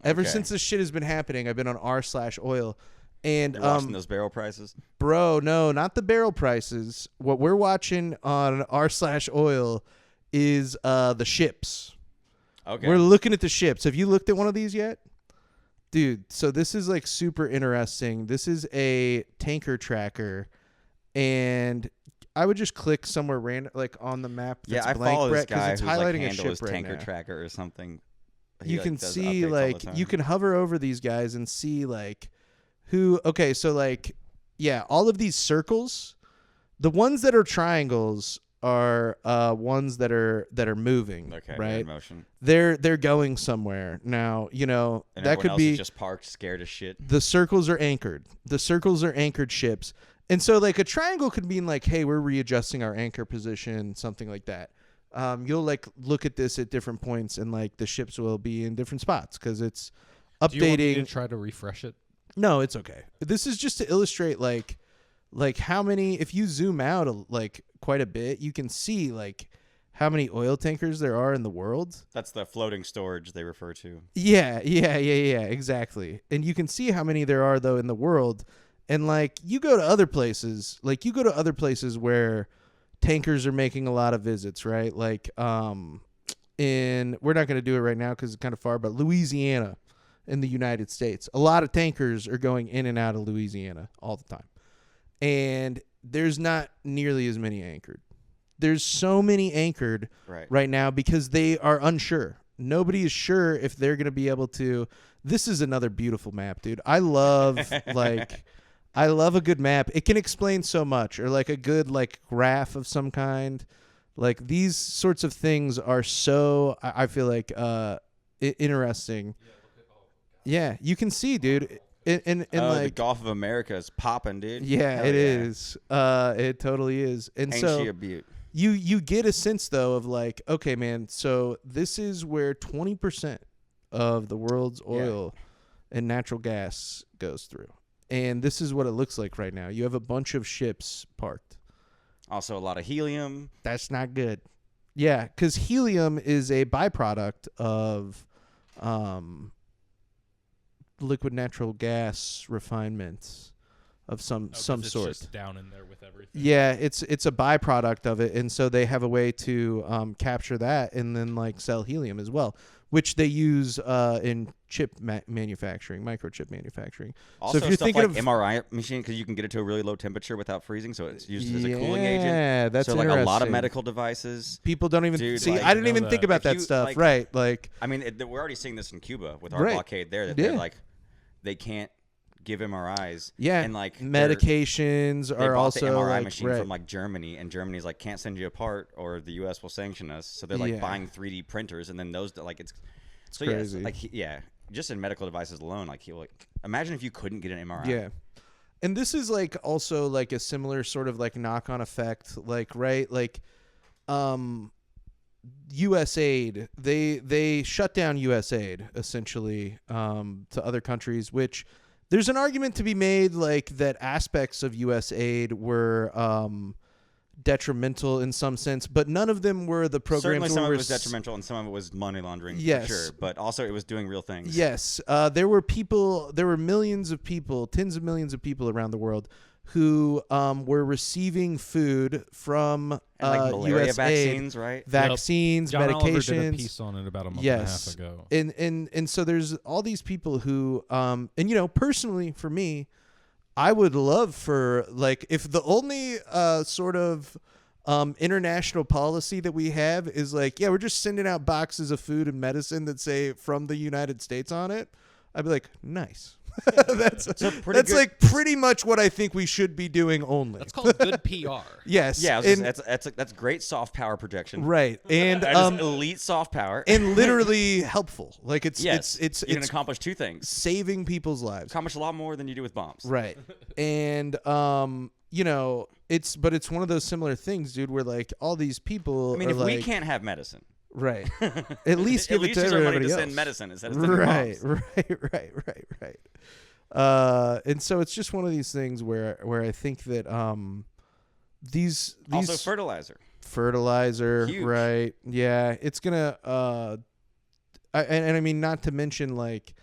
Ever since this shit has been happening, I've been on r/oil. And you're watching those barrel prices? Bro, no, not the barrel prices. What we're watching on r/oil is the ships. Okay. We're looking at the ships. Have you looked at one of these yet? Dude, so this is like super interesting. This is a tanker tracker, and I would just click somewhere random, like on the map. That's I blank, follow this Brett, 'cause guy it's whose highlighting like a handle ship is right tanker now. tracker or something. You can does see updates all like the you time. can hover over these guys and see like who. Okay, so like all of these circles, the ones that are triangles are ones that are moving. Okay, right? in motion. They're going somewhere now. And that could else be is just parked, scared as shit. the circles are anchored. The circles are anchored ships. And so like a triangle could mean like, hey, we're readjusting our anchor position, something like that. You'll like look at this at different points, and like the ships will be in different spots because it's updating. Do you want me to try to refresh it? No, it's okay. This is just to illustrate like how many, if you zoom out like quite a bit, you can see like how many oil tankers there are in the world. That's the floating storage they refer to. Yeah, exactly. And you can see how many there are though in the world. And like you go to other places where tankers are making a lot of visits, right? Like we're not going to do it right now because it's kind of far, but Louisiana in the United States, a lot of tankers are going in and out of Louisiana all the time. And there's not nearly as many anchored. There's so many anchored right now because they are unsure. Nobody is sure if they're going to be able to. This is another beautiful map, dude. I love I love a good map. It can explain so much, or like a good like graph of some kind. Like these sorts of things are so, I feel like interesting. Yeah, you can see, dude. And like the Gulf of America is popping, dude. Yeah, Hell it is. It totally is. And Ain't so she a beaut? you get a sense though of like, okay, man, so this is where 20% of the world's oil and natural gas goes through. And this is what it looks like right now. You have a bunch of ships parked. Also a lot of helium. That's not good. Yeah, because helium is a byproduct of liquid natural gas refinements of some sort. Just down in there with everything. Yeah, it's a byproduct of it, and so they have a way to capture that and then like sell helium as well, which they use in chip manufacturing, microchip manufacturing. Also, so if you're stuff thinking like of MRI machine, because you can get it to a really low temperature without freezing, so it's used as a cooling agent. Yeah, that's so like a lot of interesting. medical devices. People don't even Dude, see. like, I didn't know even that. think about If that you, stuff. like- Right, like I mean, we're already seeing this in Cuba with our Right. blockade there. That Yeah. they're like, they can't give MRIs. yeah, and like medications they are bought also the MRI like machine right. from like Germany, and Germany's like can't send you a part, or the U.S. will sanction us. So they're like Yeah. buying 3D printers, and then those like it's so crazy. yeah, like just in medical devices alone, like imagine if you couldn't get an MRI. Yeah. and this is like also like a similar sort of like knock-on effect, like right, like USAID, they shut down USAID essentially to other countries, which there's an argument to be made like that aspects of USAID were detrimental in some sense, but none of them were the programs. Certainly some of were it was detrimental and some of it was money laundering, Yes. for sure. But also it was doing real things. Yes. There were millions of people, tens of millions of people around the world who were receiving food from And like malaria USAID, vaccines, right? vaccines, John Oliver did a medications. piece on it about a month Yes. and a half ago. And so there's all these people who and you know, personally for me, I would love for like if the only sort of international policy that we have is like, yeah, we're just sending out boxes of food and medicine that say from the United States on it, I'd be like, nice. That's good- like pretty much what I think we should be doing only. That's called good PR. Yes. Yeah, and- that's great soft power projection. right. And That is elite soft power. and literally helpful. Like it's yes, it's you can accomplish two things: saving people's lives. accomplish a lot more than you do with bombs. Right. And you know, it's one of those similar things, dude, where like all these people I mean, are if like, we can't have medicine, right. At least give it to use our money everybody to else. send medicine instead of sending Right, bombs. right. And so it's just one of these things where I think that these Also, fertilizer. Huge. right? Yeah, it's gonna and I mean, not to mention like,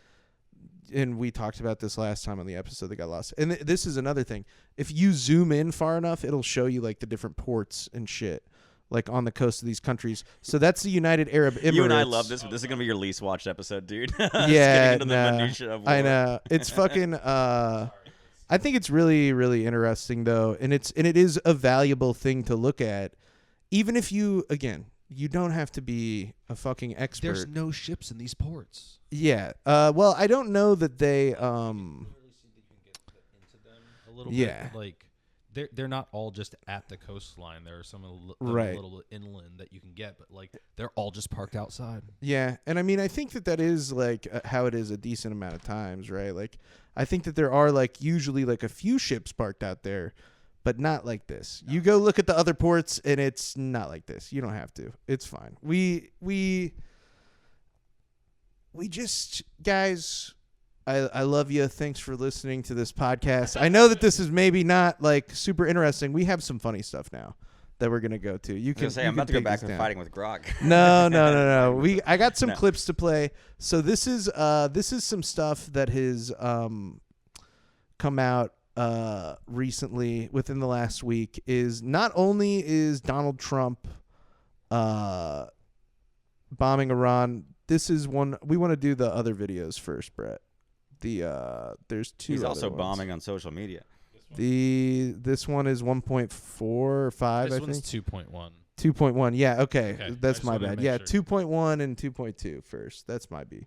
and we talked about this last time on the episode that got lost. And this is another thing. If you zoom in far enough, it'll show you like the different ports and shit, like on the coast of these countries. So that's the United Arab Emirates. You and I love this, but this is gonna be your least watched episode, dude. Just Yeah, getting into the nah, minutia of war. I know. It's fucking. I think it's really, really interesting though, and it is a valuable thing to look at, even if you don't have to be a fucking expert. There's no ships in these ports. Yeah. Well, I don't know that they. A little Yeah. bit like they're not all just at the coastline. There are some Right. little inland that you can get, but like they're all just parked outside. Yeah, and I mean, I think that is like how it is a decent amount of times, right? Like, I think that there are like usually like a few ships parked out there, but not like this. You go look at the other ports, and it's not like this. You don't have to. It's fine. We just, guys, I love you. Thanks for listening to this podcast. I know that this is maybe not like super interesting. We have some funny stuff now that we're gonna go to. You I can was gonna say, you I'm can about to go take back this to down. fighting with Grog. No. I got some No. clips to play. So this is some stuff that has come out recently within the last week. Is not only is Donald Trump bombing Iran. This is one we want to do the other videos first, Brett. There's two. He's other also ones. bombing on social media. This one is 1.4 or 5. This I one's think 2.1. 2.1. Yeah. Okay. Okay, I That's just my wanted to bad. make Yeah. sure. 2.1 and 2.2 first. That's my B.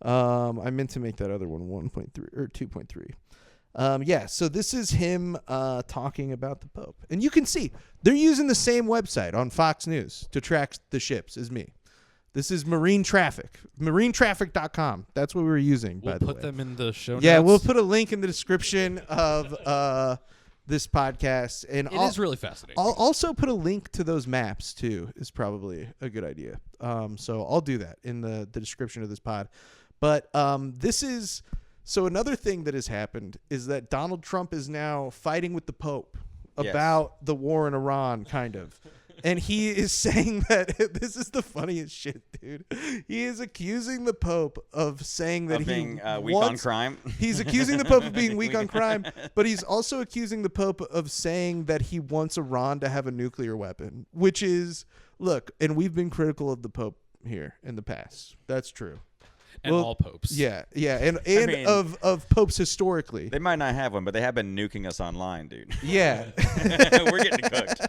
I meant to make that other one 1.3 or 2.3. Yeah. So this is him talking about the Pope, and you can see they're using the same website on Fox News to track the ships as me. This is marine traffic, marinetraffic.com. That's what we were using, by We'll the put way. them in the show notes. Yeah, we'll put a link in the description of this podcast, and It is really fascinating. I'll also put a link to those maps too. Is probably a good idea. So I'll do that in the description of this pod. But this is so another thing that has happened is that Donald Trump is now fighting with the Pope about the war in Iran, kind of. And he is saying that this is the funniest shit, dude. He is accusing the Pope of saying that Of being he weak on wants, crime. He's accusing the Pope of being weak on crime, but he's also accusing the Pope of saying that he wants Iran to have a nuclear weapon, which is, look, and we've been critical of the Pope here in the past. That's true. and all popes. Yeah, and mean- of popes historically. They might not have one, but they have been nuking us online, dude. Yeah. We're getting cooked.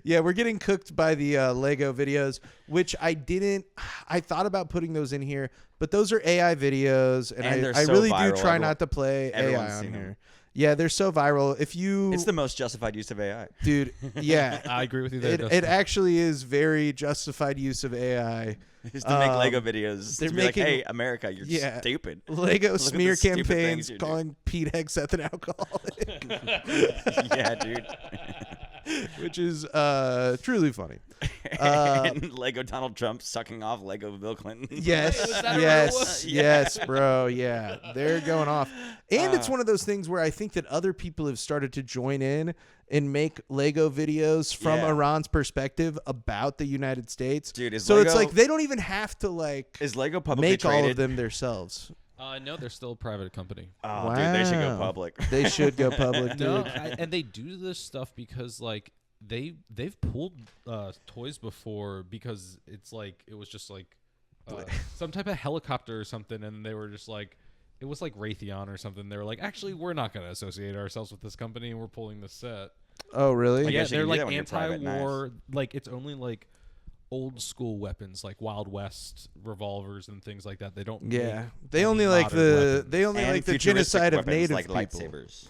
Yeah, we're getting cooked by the Lego videos, which I thought about putting those in here, but those are AI videos, and they're I so really do viral. try not to play Everyone's AI on seen here. them. Yeah, they're so viral. If you, It's the most justified use of AI. dude, yeah, I agree with you there. it Dustin. actually is very justified use of AI. Is to make Lego videos. They're To be making- like, hey, America, you're stupid. Lego at smear the stupid campaigns things you're doing. calling Pete Hegseth an alcoholic, Yeah, dude. which is truly funny. And Lego Donald Trump sucking off Lego Bill Clinton. Yes, that what it yes, was? yes, bro. Yeah, they're going off. And it's one of those things where I think that other people have started to join in and make Lego videos from Yeah. Iran's perspective about the United States. Dude, is so it's Lego- like they don't even have to like Is Lego publicly make all traded? of them themselves. No, they're still a private company. Oh, dude, they should go Wow. public. They should go public, dude. No, and they do this stuff because like they've pulled toys before because it's like it was just like some type of helicopter or something, and they were just like it was like Raytheon or something. They were like, actually, we're not going to associate ourselves with this company, and we're pulling this set. Oh, really? I Yeah, guess you they're can do like that when you're private, anti-war. Like it's only like old school weapons, like Wild West revolvers and things like that. They don't. Yeah, make they any only like modern the weapons. they only And like the futuristic genocide of weapons native like people. lightsabers.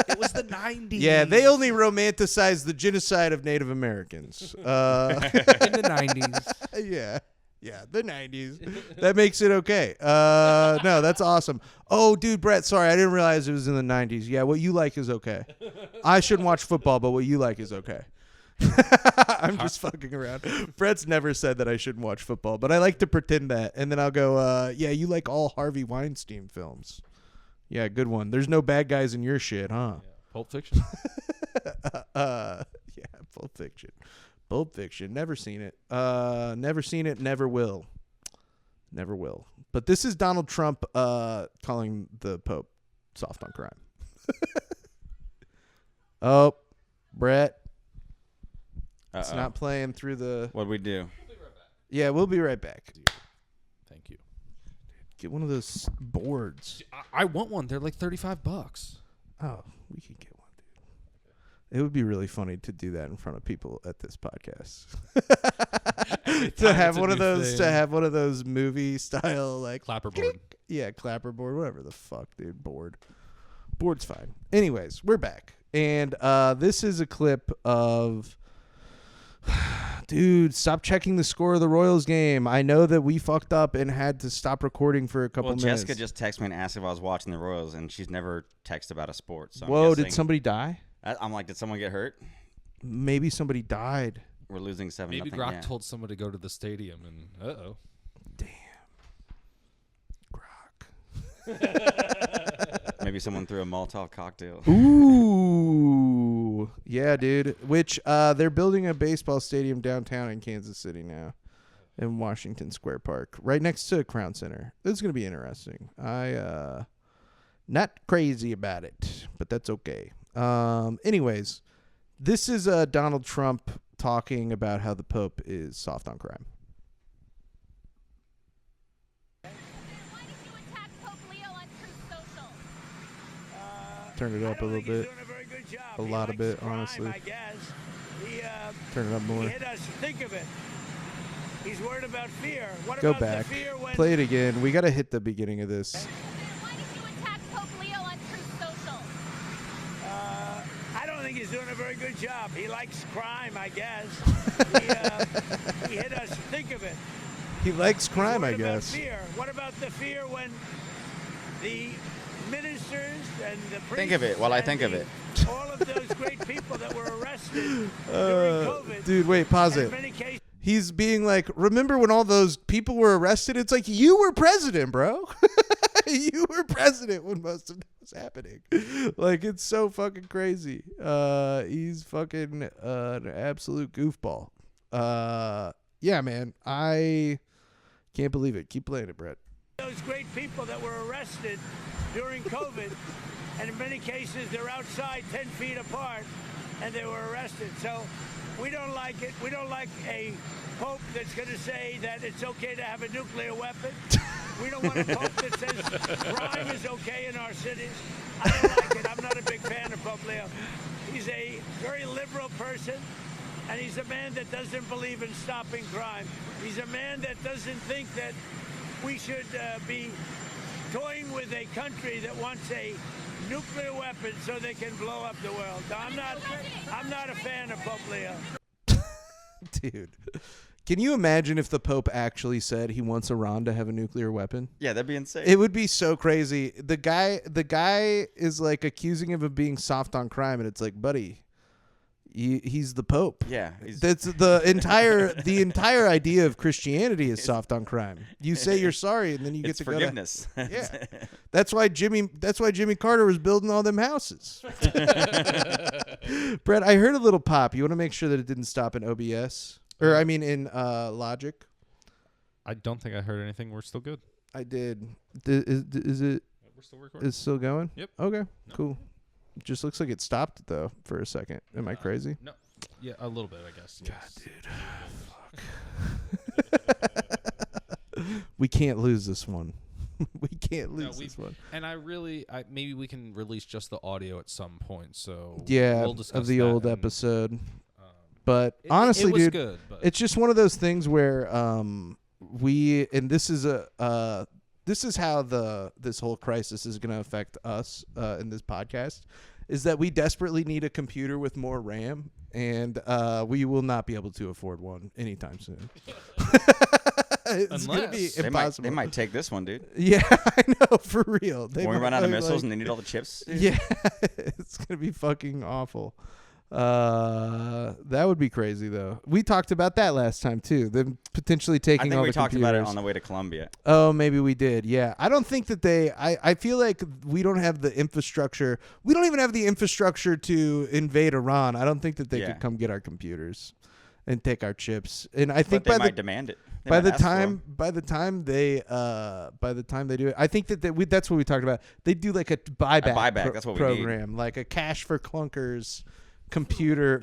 It was the 90s. Yeah, they only romanticize the genocide of Native Americans. in the 90s. Yeah, the 90s. That makes it okay. No, that's awesome. Oh, dude, Brett, sorry, I didn't realize it was in the 90s. Yeah, what you like is okay. I shouldn't watch football, but what you like is okay. I'm just fucking around. Brett's never said that I shouldn't watch football, but I like to pretend that. And then I'll go, yeah, you like all Harvey Weinstein films. Yeah, good one. There's no bad guys in your shit, huh? Pulp Fiction. Yeah, Pulp Fiction. Pulp Fiction. Never seen it. Never seen it. Never will. Never will. But this is Donald Trump calling the Pope soft on crime. Oh, Brett. It's not playing through the... What'd we do? Yeah, we'll be right back. Thank you. Get one of those boards. I want one. They're like $35. Oh, we can get one, dude. It would be really funny to do that in front of people at this podcast. to have one of those movie style like Clapperboard. Yeah, clapperboard, whatever the fuck, dude. Board's fine. Anyways, we're back. And this is a clip of dude, stop checking the score of the Royals game. I know that we fucked up and had to stop recording for a couple minutes. Jessica just texted me and asked if I was watching the Royals, and she's never texted about a sport. So Whoa, I'm did guessing- somebody die? I'm like, did someone get hurt? Maybe somebody died. We're losing 7-0. Maybe Grok yeah. told someone to go to the stadium, and uh-oh. Maybe someone threw a Molotov cocktail. Ooh. Yeah, dude. Which they're building a baseball stadium downtown in Kansas City now. In Washington Square Park. Right next to Crown Center. This is gonna be interesting. I not crazy about it, but that's okay. Anyways, this is Donald Trump talking about how the Pope is soft on crime. Turn it up a little bit. A lot of it, honestly. Turn it up more. Think of it. He's worried about fear. What Go about back. the fear when Play it again. We got to hit the beginning of this. Why did you attack Pope Leo on Truth Social? I don't think he's doing a very good job. He likes crime, I guess. He hit us. Think of it. He likes crime, I What about guess. fear? What about the fear when the ministers and the priests Think of it while I and think of the- it. all of those great people that were arrested during COVID. Dude, wait, pause and it. in many cases, He's being like, remember when all those people were arrested? It's like, you were president, bro. You were president when most of that was happening. Like, it's so fucking crazy. He's fucking an absolute goofball. Yeah, man. I can't believe it. Keep playing it, Brett. those great people that were arrested during COVID, and in many cases they're outside 10 feet apart, and they were arrested. So we don't like it. We don't like a pope that's going to say that it's okay to have a nuclear weapon. We don't want a pope that says crime is okay in our cities. I don't like it. I'm not a big fan of Pope Leo. He's a very liberal person, and he's a man that doesn't believe in stopping crime. He's a man that doesn't think that we should be toying with a country that wants a nuclear weapon so they can blow up the world. I'm not a fan of Pope Leo. Dude, Can you imagine if the Pope actually said he wants Iran to have a nuclear weapon? Yeah, that'd be insane. It would be so crazy. The guy is like accusing him of being soft on crime, and it's like, buddy, he's the Pope. Yeah, That's the entire idea of Christianity is soft on crime. You say you're sorry, and then you get to forgiveness. Go to yeah. That's why Jimmy Carter was building all them houses. Brett, I heard a little pop. You want to make sure that it didn't stop in OBS. Or, I mean, in Logic. I don't think I heard anything. We're still good. I did. Is it? We're still recording. Is it still going? Yep. Okay, No. cool. It just looks like it stopped, though, for a second. Am I crazy? No. Yeah, a little bit, I guess. God, dude. We can't lose this one. We can't lose this one. And maybe we can release just the audio at some point. So Yeah, we'll discuss of the that old and, episode. But honestly, it was dude, good, but it's just one of those things where this is how this whole crisis is going to affect us in this podcast, is that we desperately need a computer with more RAM, and we will not be able to afford one anytime soon. It's going to be impossible. They might take this one, dude. Yeah, I know, for real. When we run out of missiles and they need all the chips. Yeah, it's going to be fucking awful. That would be crazy, though. We talked about that last time too. Them potentially taking all the computers. I think we talked about it on the way to Columbia. Oh, maybe we did. Yeah, I don't think that I feel like we don't have the infrastructure. We don't even have the infrastructure to invade Iran. I don't think that they could come get our computers and take our chips. And I think they might demand it. By the time they do it, I think that that's what we talked about. They do like a buyback that's what program, we need. like a cash for clunkers computer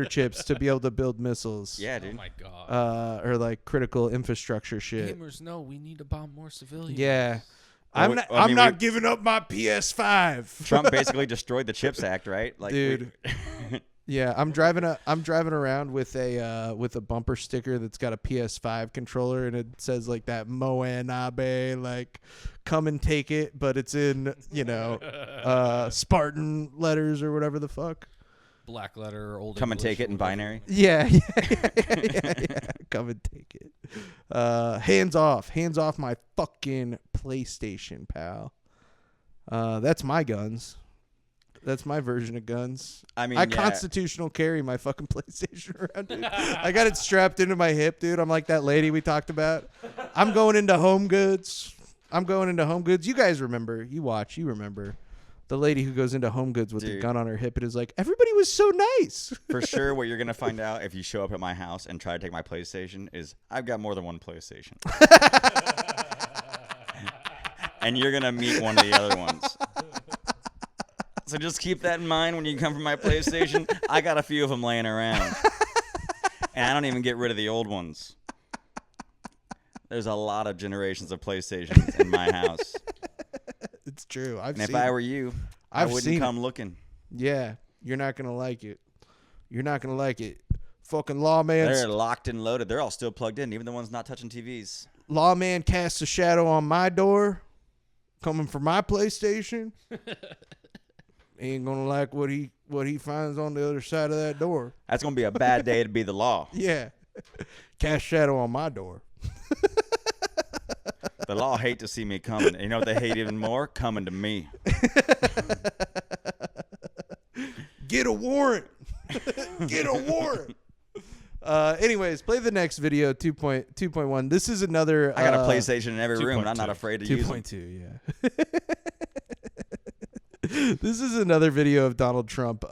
chips to be able to build missiles. Yeah, dude. Oh my god. Or like critical infrastructure shit. Gamers, no, we need to bomb more civilians. Yeah. Well, I'm not giving up my PS5. Trump basically destroyed the CHIPS Act, right? Like, dude. Yeah, I'm driving around with a bumper sticker that's got a PS5 controller, and it says like that Moan Abe, like come and take it, but it's in Spartan letters or whatever the fuck. Black letter, old come English, and take it in binary. Yeah. Come and take it. Hands off my fucking PlayStation, pal. That's my guns. That's my version of guns. I mean, I constitutional carry my fucking PlayStation around, dude. I got it strapped into my hip, dude. I'm like that lady we talked about. I'm going into Home Goods. You guys remember. You remember. The lady who goes into Home Goods with the gun on her hip and is like, everybody was so nice. For sure, what you're going to find out if you show up at my house and try to take my PlayStation is I've got more than one PlayStation. And you're going to meet one of the other ones. So just keep that in mind when you come from my PlayStation. I got a few of them laying around. And I don't even get rid of the old ones. There's a lot of generations of PlayStations in my house. It's true. If I were you, I wouldn't come looking. Yeah, you're not going to like it. Fucking lawman. They're locked and loaded. They're all still plugged in, even the ones not touching TVs. Lawman casts a shadow on my door, coming for my PlayStation. Ain't gonna like what he finds on the other side of that door. That's gonna be a bad day to be the law. Yeah, cast shadow on my door. The law hate to see me coming. You know what they hate even more? Coming to me. Get a warrant. Get a warrant. Anyways, play the next video, 2.1. This is another. I got a PlayStation in every room, and I'm not afraid to use it. 2.2, yeah. This is another video of Donald Trump.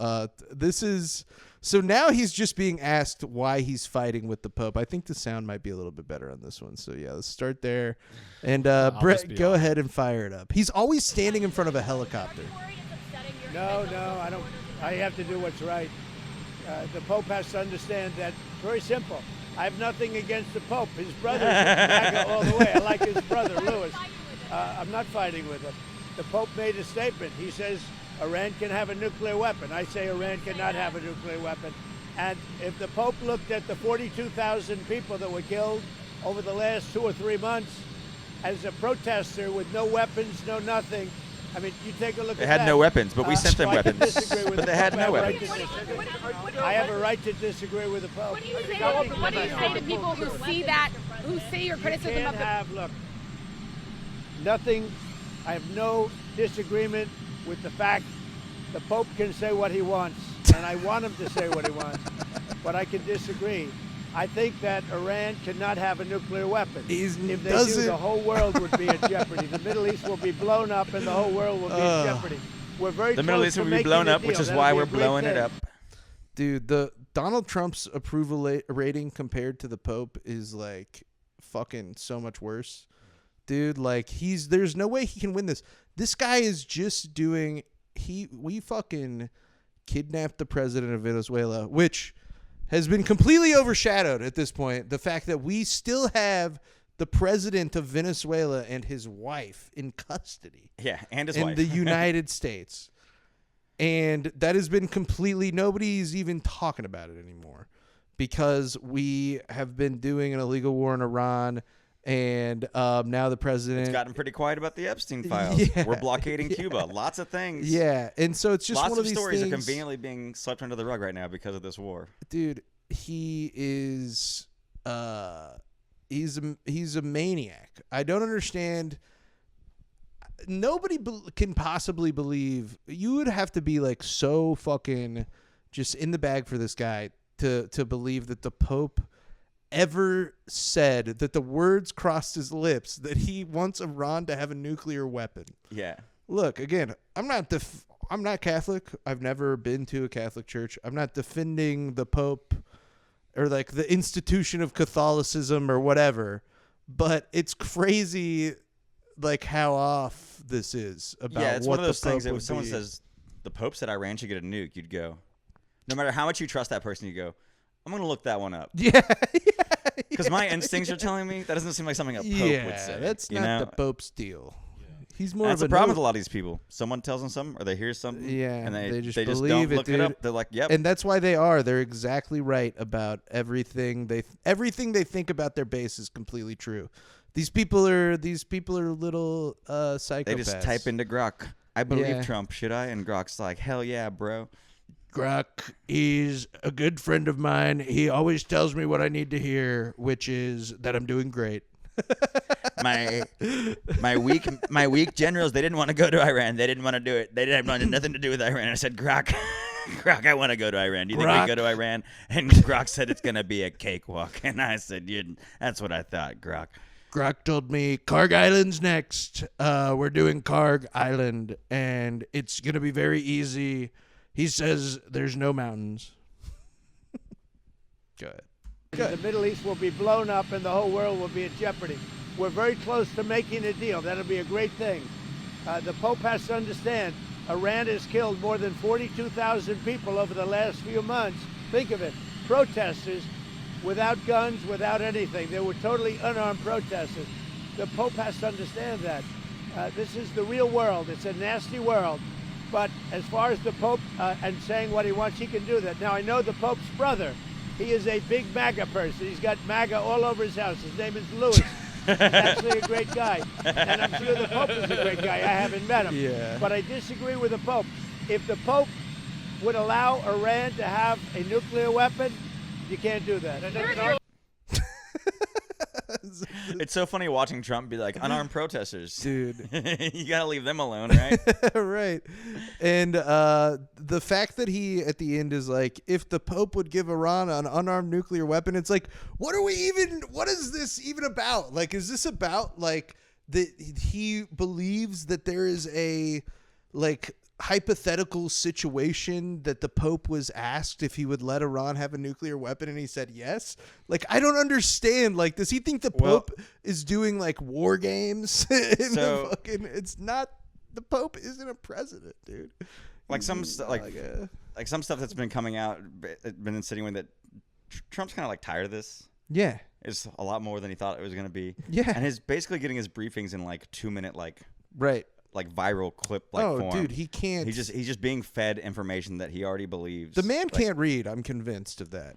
So now he's just being asked why he's fighting with the Pope. I think the sound might be a little bit better on this one. So yeah, let's start there. And Brett, go ahead and fire it up. He's always standing in front of a helicopter. No, I don't. I have to do what's right. The Pope has to understand that. Very simple. I have nothing against the Pope. His brother's MAGA all the way. I like his brother, Louis. I'm not fighting with him. The Pope made a statement. He says Iran can have a nuclear weapon. I say Iran cannot have a nuclear weapon. And if the Pope looked at the 42,000 people that were killed over the last 2 or 3 months as a protester with no weapons, no nothing, I mean, you take a look They at had that. no weapons, but we sent them So I can weapons. disagree with But the they had Pope. no I have a right weapons. to disagree. I have a right to disagree with the Pope. What do you say to people who see that, who see your criticism Can't of the have, look, nothing, I have no disagreement with the fact the Pope can say what he wants, and I want him to say what he wants, but I can disagree. I think that Iran cannot have a nuclear weapon. If they do, the whole world would be in jeopardy. The Middle East will be blown up, and the whole world will be in jeopardy. We're very The close Middle East to will be making blown a up, which deal. is That'll why be we're a great blowing it thing. up. Dude, the Donald Trump's approval rating compared to the Pope is like fucking so much worse. Dude, like there's no way he can win this. This guy is just doing we fucking kidnapped the president of Venezuela, which has been completely overshadowed at this point. The fact that we still have the president of Venezuela and his wife in custody. Yeah, and his in wife. the United States. And that has been completely, nobody's even talking about it anymore because we have been doing an illegal war in Iran, and now the president. It's gotten pretty quiet about the Epstein files. Yeah, We're blockading Cuba. Lots of things. Yeah, and so it's just Lots one of of these stories things. are conveniently being swept under the rug right now because of this war. Dude, he is he's a maniac. I don't understand. Nobody can possibly believe. You would have to be like so fucking just in the bag for this guy to believe that the Pope ever said that the words crossed his lips that he wants Iran to have a nuclear weapon. Yeah. Look, again, I'm not Catholic. I've never been to a Catholic church. I'm not defending the Pope or like the institution of Catholicism or whatever, but it's crazy like how off this is about Yeah, it's what one of those the Pope things that would when someone be. says the Pope said Iran should get a nuke, you'd go, no matter how much you trust that person, you go, I'm going to look that one up. Yeah. Because my instincts are telling me that doesn't seem like something a Pope would say. That's you not know? the Pope's deal. He's more That's of the problem with a no- lot of these people. Someone tells them something or they hear something and they just don't believe it, look it dude. up. They're like, yep. And that's why they're exactly right about everything everything they think about their base is completely true. These people are little psychopaths. They just type into Grok, I believe Yeah. Trump, should I? And Grok's like, hell yeah, bro. Grok is a good friend of mine. He always tells me what I need to hear, which is that I'm doing great. My weak generals, they didn't want to go to Iran. They didn't want to do it. They didn't have nothing to do with Iran. I said, Grok, I want to go to Iran. Do you think we Grok. can go to Iran? And Grok said it's going to be a cakewalk. And I said, that's what I thought, Grok. Grok told me Karg Island's next. We're doing Karg Island, and it's going to be very easy. He says there's no mountains. Go ahead. The Middle East will be blown up, and the whole world will be in jeopardy. We're very close to making a deal. That'll be a great thing. The Pope has to understand, Iran has killed more than 42,000 people over the last few months. Think of it, protesters without guns, without anything. They were totally unarmed protesters. The Pope has to understand that. This is the real world. It's a nasty world. But as far as the Pope and saying what he wants, he can do that. Now, I know the Pope's brother. He is a big MAGA person. He's got MAGA all over his house. His name is Louis. He's actually a great guy. And I'm sure the Pope is a great guy. I haven't met him. Yeah. But I disagree with the Pope. If the Pope would allow Iran to have a nuclear weapon, you can't do that. It's so funny watching Trump be like, unarmed protesters. Dude. You got to leave them alone, right? Right. And the fact that he at the end is like, if the Pope would give Iran an unarmed nuclear weapon, it's like, what is this even about? Like, is this about like that he believes that there is a like hypothetical situation that the Pope was asked if he would let Iran have a nuclear weapon and he said yes? Like, I don't understand. Like, does he think the Pope is doing like war games? It's not, the Pope isn't a president, dude. Like some like some stuff that's been coming out, been sitting with that Trump's kind of like tired of this. Yeah. It's a lot more than he thought it was going to be. Yeah. And he's basically getting his briefings in like 2-minute right. like viral clip form. Dude, he can't. He's just being fed information that he already believes. The man can't read. I'm convinced of that.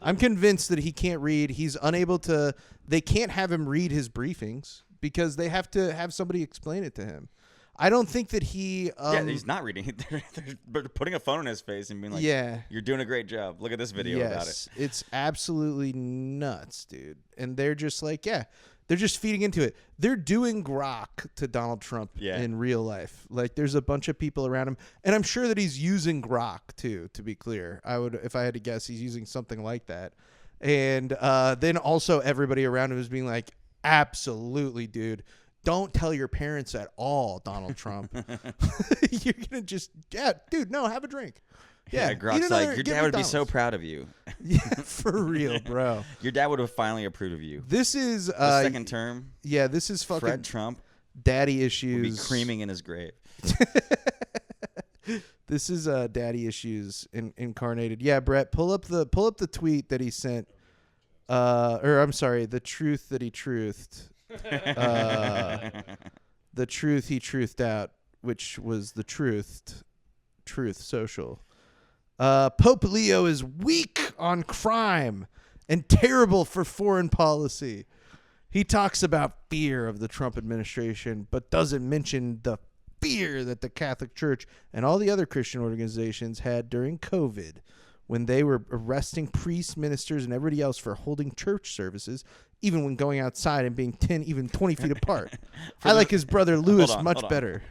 I'm convinced that he can't read. He's unable to. They can't have him read his briefings because they have to have somebody explain it to him. I don't think that he. He's not reading it. They're putting a phone in his face and being like, yeah, you're doing a great job. Look at this video about it. It's absolutely nuts, dude. And they're just like, yeah, they're just feeding into it. They're doing grok to Donald Trump in real life. Like, there's a bunch of people around him, and I'm sure that he's using grok too. To be clear, I would, if I had to guess, he's using something like that. And then also everybody around him is being like, absolutely, dude. Don't tell your parents at all, Donald Trump. You're going to just, dude, no, have a drink. Yeah, Grok's like, your dad would be so proud of you. Yeah, for real, bro. Your dad would have finally approved of you. This is the second term. Yeah, this is fucking Fred Trump. Daddy issues. Would be creaming in his grave. This is daddy issues incarnated. Yeah, Brett, pull up the tweet that he sent. Or I'm sorry, the truth that he truthed. The truth he truthed out, which was the truth social. Pope Leo is weak on crime and terrible for foreign policy. He talks about fear of the Trump administration, but doesn't mention the fear that the Catholic Church and all the other Christian organizations had during COVID, when they were arresting priests, ministers, and everybody else for holding church services, even when going outside and being 10, even 20 feet apart. I like his brother Lewis much better.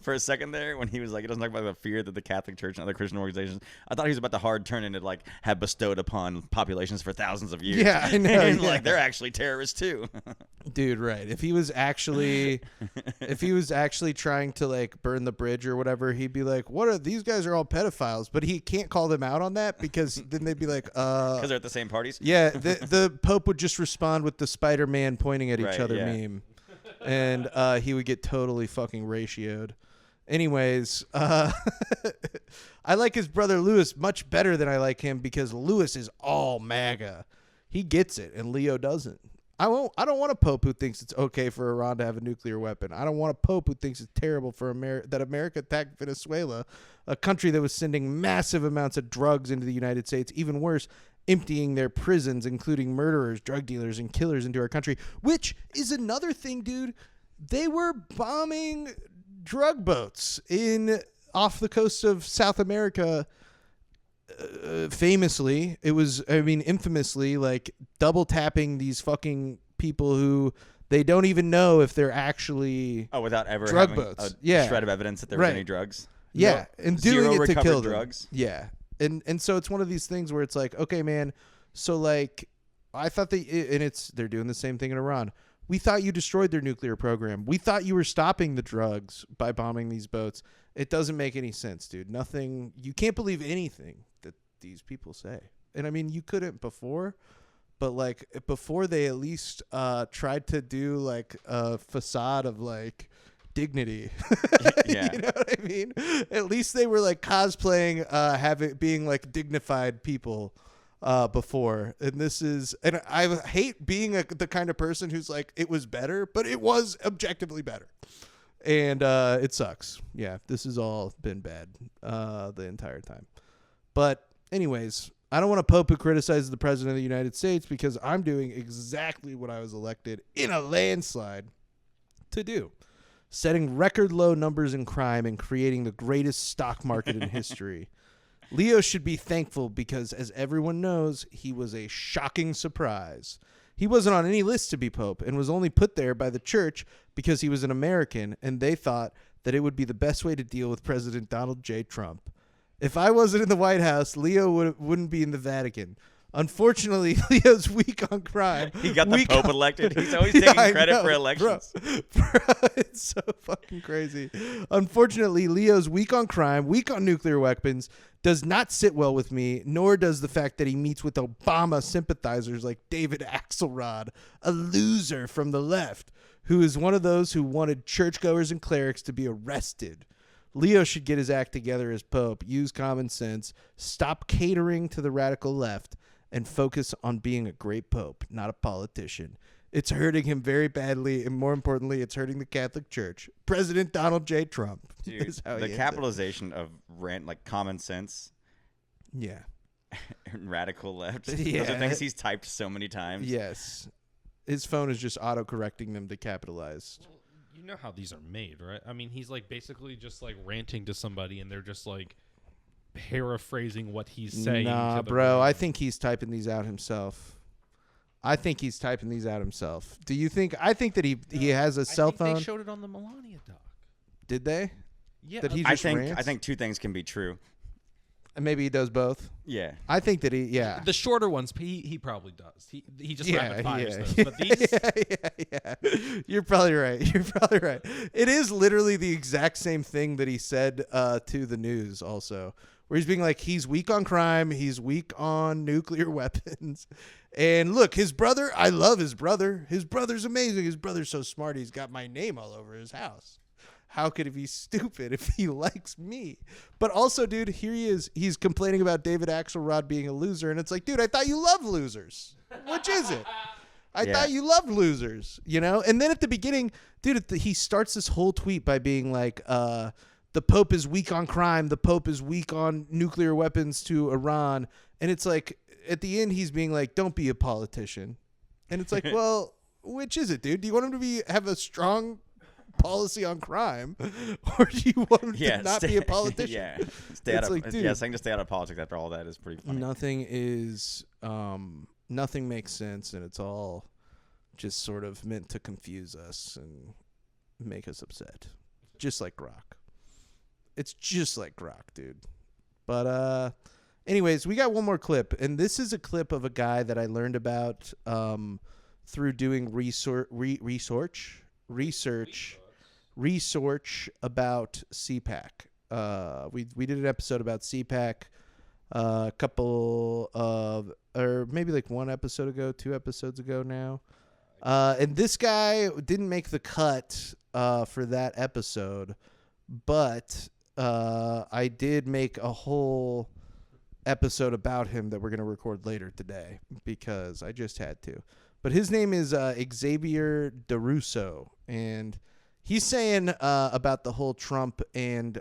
For a second there, when he was like, he doesn't talk about the fear that the Catholic Church and other Christian organizations, I thought he was about to hard turn into like have bestowed upon populations for thousands of years. Yeah, I know. And like they're actually terrorists too. Dude, right. If he was actually trying to like burn the bridge or whatever, he'd be like, "What are these guys are all pedophiles?" But he can't call them out on that because then they'd be like, because they're at the same parties. Yeah, the Pope would just respond with the Spider-Man pointing at each other meme, and he would get totally fucking ratioed. Anyways, I like his brother Lewis much better than I like him because Lewis is all MAGA. He gets it, and Leo doesn't. I don't want a pope who thinks it's okay for Iran to have a nuclear weapon. I don't want a pope who thinks it's terrible for that America attacked Venezuela, a country that was sending massive amounts of drugs into the United States. Even worse, emptying their prisons, including murderers, drug dealers, and killers into our country, which is another thing, dude. They were bombing drug boats off the coast of South America. Famously, infamously, like double tapping these fucking people who they don't even know if they're actually without ever drug having boats. a shred of evidence that there was any drugs. Yeah, No. and Zero doing it to kill them. drugs. Yeah, and so it's one of these things where it's like, okay, man, so like I thought they're doing the same thing in Iran. We thought you destroyed their nuclear program. We thought you were stopping the drugs by bombing these boats. It doesn't make any sense, dude. Nothing. You can't believe anything that these people say. And I mean, you couldn't before, but like before they at least tried to do like a facade of like dignity. Yeah. You know what I mean? At least they were like cosplaying being like dignified people before. And I hate being the kind of person who's like, it was better, but it was objectively better. And it sucks. Yeah, this has all been bad the entire time. But anyways, I don't want a pope who criticizes the president of the United States because I'm doing exactly what I was elected in a landslide to do. Setting record low numbers in crime and creating the greatest stock market in history. Leo should be thankful because, as everyone knows, he was a shocking surprise. He wasn't on any list to be pope and was only put there by the church because he was an American, and they thought that it would be the best way to deal with President Donald J. Trump. If I wasn't in the White House, Leo wouldn't be in the Vatican. Unfortunately, Leo's weak on crime. He got the Pope elected. He's always taking credit for elections. Bro, it's so fucking crazy. Unfortunately, Leo's weak on crime, weak on nuclear weapons, does not sit well with me, nor does the fact that he meets with Obama sympathizers like David Axelrod, a loser from the left, who is one of those who wanted churchgoers and clerics to be arrested. Leo should get his act together as Pope, use common sense, stop catering to the radical left, and focus on being a great Pope, not a politician. It's hurting him very badly, and more importantly, it's hurting the Catholic Church. President Donald J. Trump. Dude, the capitalization of common sense. Yeah. And radical left. Yeah. Those are things he's typed so many times. Yes. His phone is just auto-correcting them to capitalize. You know how these are made, right? I mean, he's like basically just like ranting to somebody, and they're just like paraphrasing what he's saying. Nah, to the bro. room. I think he's typing these out himself. Do you think? I think that he has a cell phone. They showed it on the Melania doc. Did they? Yeah, That he I just think rants? two things can be true. And maybe he does both. Yeah. I think that he. Yeah. the shorter ones, he probably does. He just rapid fires those. yeah, But these, yeah. You're probably right. It is literally the exact same thing that he said to the news also, where he's being like, he's weak on crime, he's weak on nuclear weapons. And look, his brother, I love his brother. His brother's amazing. His brother's so smart, he's got my name all over his house. How could he be stupid if he likes me? But also, dude, here he is. He's complaining about David Axelrod being a loser. And it's like, dude, I thought you loved losers. Which is it? I thought you loved losers, you know? And then at the beginning, dude, he starts this whole tweet by being like, the Pope is weak on crime. The Pope is weak on nuclear weapons to Iran. And it's like, at the end, he's being like, don't be a politician. And it's like, well, which is it, dude? Do you want him to have a strong policy on crime, or do you want him to not be a politician? Yeah, saying to stay out of politics after all that is pretty funny. Nothing makes sense, and it's all just sort of meant to confuse us and make us upset. Just like Grok. It's just like Grok, dude. But anyways, we got one more clip, and this is a clip of a guy that I learned about through doing research about CPAC. We did an episode about CPAC a couple of, or maybe like 2 episodes ago now. And this guy didn't make the cut for that episode, but I did make a whole episode about him that we're going to record later today because I just had to. But his name is Xavier DeRusso, and he's saying about the whole Trump and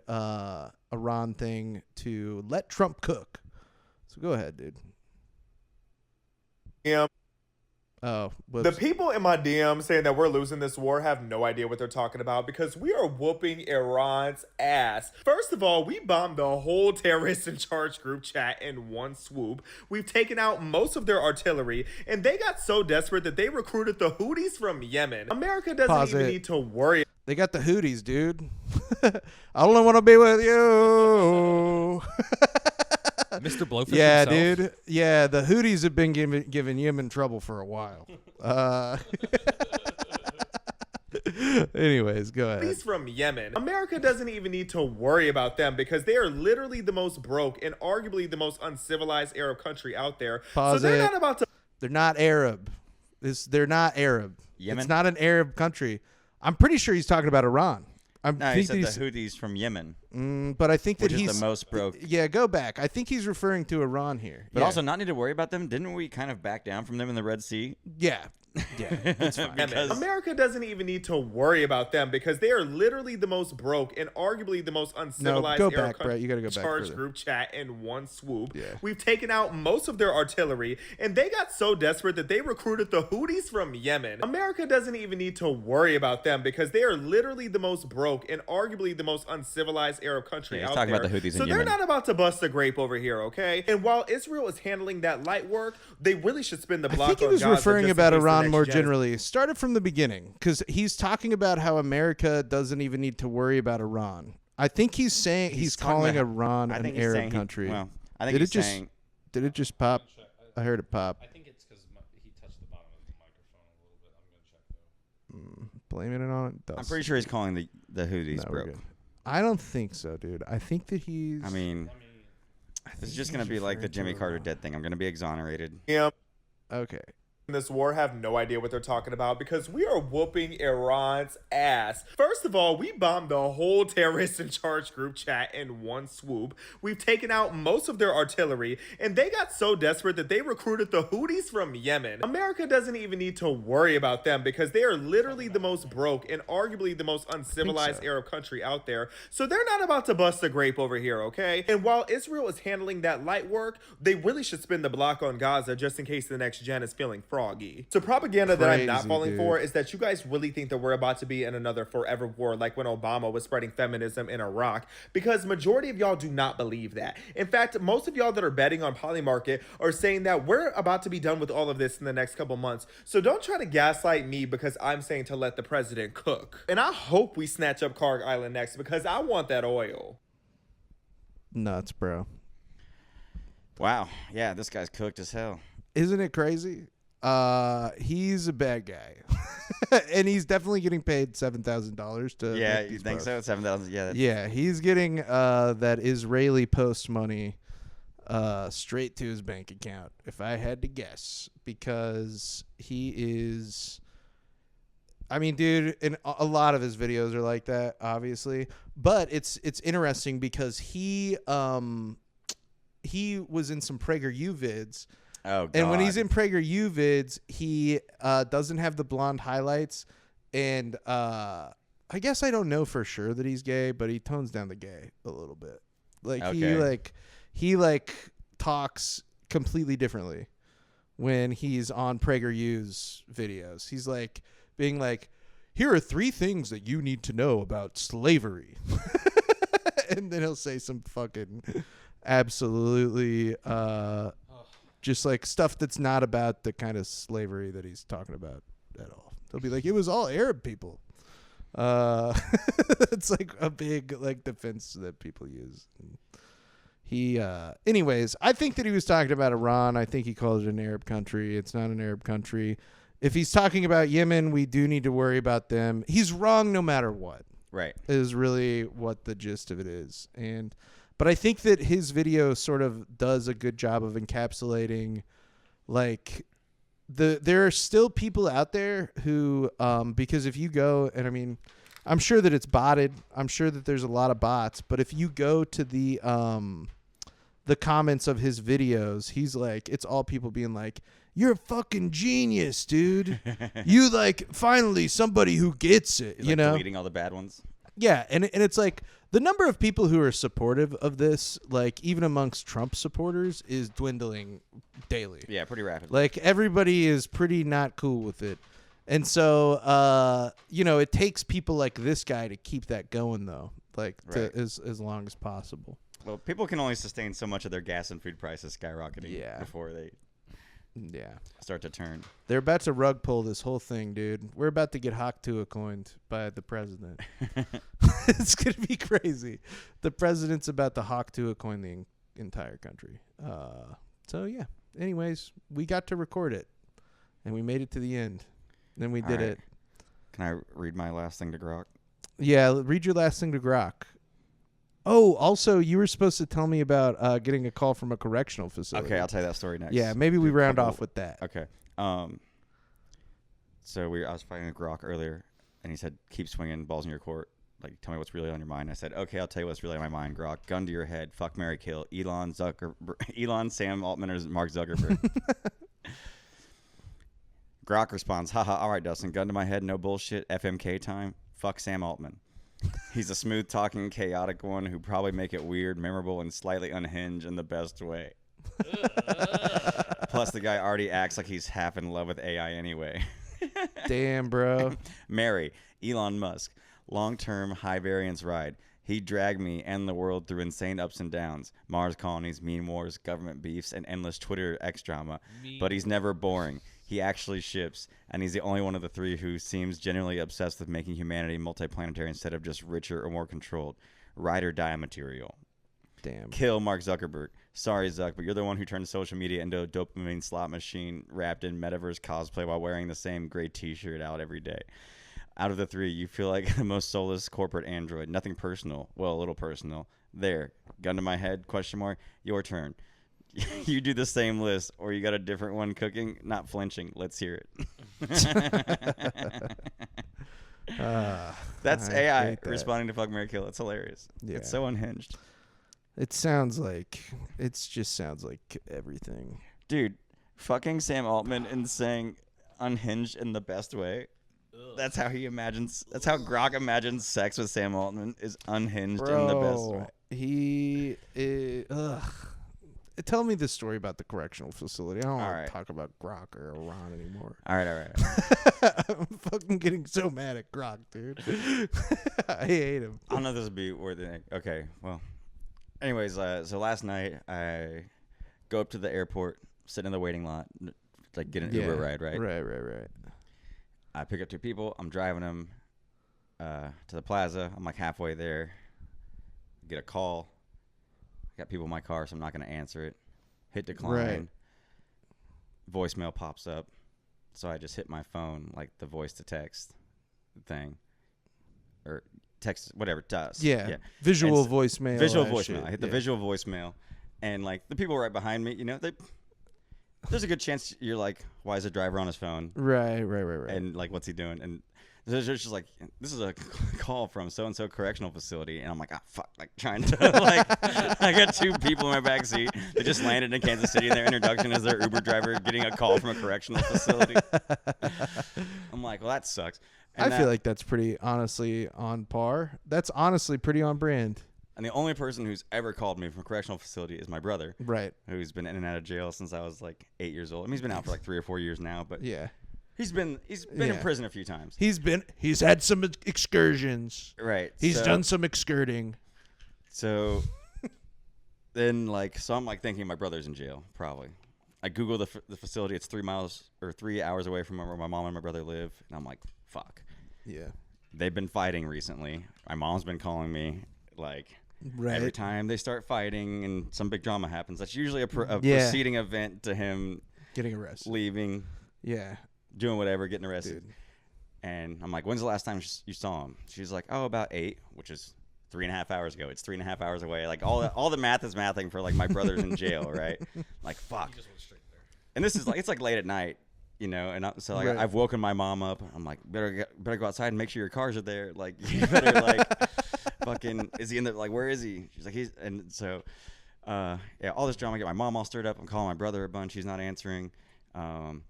Iran thing to let Trump cook. So go ahead, dude. Yeah. Oh, whoops. The people in my DM saying that we're losing this war have no idea what they're talking about because we are whooping Iran's ass. First of all, we bombed the whole terrorist in charge group chat in one swoop. We've taken out most of their artillery, and they got so desperate that they recruited the Houthis from Yemen. America doesn't even need to worry. They got the Houthis, dude. I only want to be with you. Mr. Blowfish yeah, himself. dude. Yeah, the Houthis have been giving Yemen trouble for a while. Anyways, go ahead. He's from Yemen. America doesn't even need to worry about them because they are literally the most broke and arguably the most uncivilized Arab country out there. Pause so they're it. not about to. They're not Arab. They're not Arab. Yemen? It's not an Arab country. I'm pretty sure he's talking about Iran. No, he said the Houthis from Yemen. But I think that which he's is the most broke. Yeah, go back. I think he's referring to Iran here. But yeah. also not need to worry about them. Didn't we kind of back down from them in the Red Sea? Yeah. Yeah, it's fine. America doesn't even need to worry about them because they are literally the most broke and arguably the most uncivilized go Arab back, country. Brett. You gotta go back Charge further. group chat in one swoop. Yeah. We've taken out most of their artillery, and they got so desperate that they recruited the Houthis from Yemen. America doesn't even need to worry about them because they are literally the most broke and arguably the most uncivilized Arab country Yeah, he's out talking there. about the Houthis in so they're Yemen. not about to bust a grape over here, okay? And while Israel is handling that light work, they really should spin the block I think he on was Gaza referring just in about case the Iran next more gen is generally. Started from the beginning because he's talking about how America doesn't even need to worry about Iran. I think he's saying he's talking calling about- Iran I an think he's Arab saying country. I think he's saying. Did it just pop? I heard it pop. I think it's because he touched the bottom of the microphone a little bit. I'm going to check though. Blaming it on it. I'm pretty sure he's calling the Houthis No, we're broke. good. I don't think so, dude. I think that he's. I mean, it's just gonna be like the Jimmy Carter dead thing. I'm gonna be exonerated. Okay. in this war have no idea what they're talking about because we are whooping Iran's ass. First of all, we bombed the whole terrorist in charge group chat in one swoop. We've taken out most of their artillery, and they got so desperate that they recruited the Houthis from Yemen. America doesn't even need to worry about them because they are literally the most broke and arguably the most uncivilized Arab country out there. So they're not about to bust a grape over here, okay? And while Israel is handling that light work, they really should spin the block on Gaza just in case the next gen is feeling froggy. froggy. So propaganda that I'm not Crazy, falling dude. for is that you guys really think that we're about to be in another forever war like when Obama was spreading feminism in Iraq, because majority of y'all do not believe that. In fact, most of y'all that are betting on Polymarket are saying that we're about to be done with all of this in the next couple months. So don't try to gaslight me because I'm saying to let the president cook. And I hope we snatch up Karg Island next because I want that oil. Nuts, bro. Wow. Yeah, this guy's cooked as hell. Isn't it crazy? He's a bad guy. And he's definitely getting paid $7,000 to Yeah, make you these think posts. so? 7,000. Yeah. Yeah, he's getting that Israeli post money straight to his bank account, if I had to guess, because he is. I mean, dude, and a lot of his videos are like that, obviously. But it's interesting because he was in some PragerU vids. Oh, God. And when he's in PragerU vids, he doesn't have the blonde highlights. And I guess I don't know for sure that he's gay, but he tones down the gay a little bit. Like Okay. he talks completely differently when he's on PragerU's videos. He's like being like, here are 3 things that you need to know about slavery. And then he'll say some fucking absolutely just like stuff that's not about the kind of slavery that he's talking about at all. They'll be like, it was all Arab people. It's like a big like defense that people use. He anyways, I think that he was talking about Iran. I think he called it an Arab country. It's not an Arab country. If he's talking about Yemen, we do need to worry about them. He's wrong no matter what. Right. Is really what the gist of it is. But I think that his video sort of does a good job of encapsulating, like, there are still people out there who, because if you go, and I mean, I'm sure that it's botted. I'm sure that there's a lot of bots. But if you go to the comments of his videos, he's like, it's all people being like, you're a fucking genius, dude. You like finally somebody who gets it, He's you like know? deleting all the bad ones. Yeah, and it's like the number of people who are supportive of this, like even amongst Trump supporters, is dwindling daily. Yeah, pretty rapidly. Like everybody is pretty not cool with it. And so it takes people like this guy to keep that going though, like Right. as long as possible. Well, people can only sustain so much of their gas and food prices skyrocketing before they start to turn. They're about to rug pull this whole thing, dude. We're about to get Haktua coined by the president. It's going to be crazy. The president's about to Haktua coin the entire country. So, yeah. Anyways, we got to record it, and we made it to the end. Then we did right. it. Can I read my last thing to Grok? Yeah, read your last thing to Grok. Oh, also, you were supposed to tell me about getting a call from a correctional facility. Okay, I'll tell you that story next. Yeah, maybe we Do a round couple- off with that. Okay. So I was fighting with Grok earlier, and he said, "Keep swinging balls in your court. Like, tell me what's really on your mind." I said, "Okay, I'll tell you what's really on my mind, Grok. Gun to your head. Fuck, marry, kill. Elon, Sam Altman, or Mark Zuckerberg." Grok responds, "Haha, all right, Dustin. Gun to my head. No bullshit. FMK time. Fuck Sam Altman. He's a smooth-talking, chaotic one who probably make it weird, memorable, and slightly unhinged in the best way. Plus, the guy already acts like he's half in love with AI anyway." Damn, bro. Mary, Elon Musk. Long-term, high-variance ride. He dragged me and the world through insane ups and downs. Mars colonies, meme wars, government beefs, and endless Twitter X drama. But he's never boring. He actually ships, and he's the only one of the 3 who seems genuinely obsessed with making humanity multiplanetary instead of just richer or more controlled. Ride or die material. Damn. Kill Mark Zuckerberg. Sorry, Zuck, but you're the one who turned social media into a dopamine slot machine wrapped in metaverse cosplay while wearing the same gray t-shirt out every day. Out of the 3, you feel like the most soulless corporate android. Nothing personal. Well, a little personal. There. Gun to my head, ? Your turn. You do the same list, or you got a different one cooking? Not flinching. Let's hear it. That's I AI hate that. responding to fuck, marry, kill. It's hilarious. Yeah. It's so unhinged. It just sounds like everything. Dude, fucking Sam Altman and saying unhinged in the best way. That's how Grok imagines sex with Sam Altman, is unhinged in the best way. He is, tell me this story about the correctional facility. I don't want right. to talk about Grok or Iran anymore. All right. I'm fucking getting so mad at Grok, dude. I hate him. I don't know if this would be worth it. Okay, well. Anyways, so last night I go up to the airport, sit in the waiting lot, like get an Uber ride, right? Right. I pick up 2 people. I'm driving them to the plaza. I'm like halfway there. Get a call. I got people in my car, so I'm not going to answer it. Hit decline. Right. Voicemail pops up. So I just hit my phone, like the voice to text thing. Or text, whatever it does. Yeah. Visual And voicemail. Visual that voicemail. shit. I hit the visual voicemail. And like the people right behind me, there's a good chance you're like, why is the driver on his phone? Right. And like, what's he doing? And there's just like, this is a call from so-and-so correctional facility. And I'm like, fuck, like trying to like, I got 2 people in my back seat. They just landed in Kansas City. Their introduction is their Uber driver getting a call from a correctional facility. I'm like, well, that sucks. And I feel like that's pretty honestly on par. That's honestly pretty on brand. And the only person who's ever called me from a correctional facility is my brother. Right. Who's been in and out of jail since I was like 8 years old. I mean, he's been out for like 3 or 4 years now, but Yeah. he's been in prison a few times. He's had some excursions. Right. He's done some excurting. So then so I'm like thinking my brother's in jail probably. I Google the facility. It's 3 hours away from where my mom and my brother live, and I'm like, fuck. Yeah. They've been fighting recently. My mom's been calling me like Right. every time they start fighting and some big drama happens. That's usually a preceding event to him Getting arrested. leaving, Yeah. doing whatever, getting arrested. Dude. And I'm like, when's the last time you saw him? She's like, oh, about 8, which is 3.5 hours ago. It's 3.5 hours away. Like all the math is mathing for like my brother's in jail, right? Like fuck. And this is like, it's like late at night, and so like Right. I've woken my mom up. I'm like, better go outside and make sure your cars are there. Like you better like fucking, is he in there? Like, where is he? She's like, and so all this drama. I get my mom all stirred up. I'm calling my brother a bunch. He's not answering. And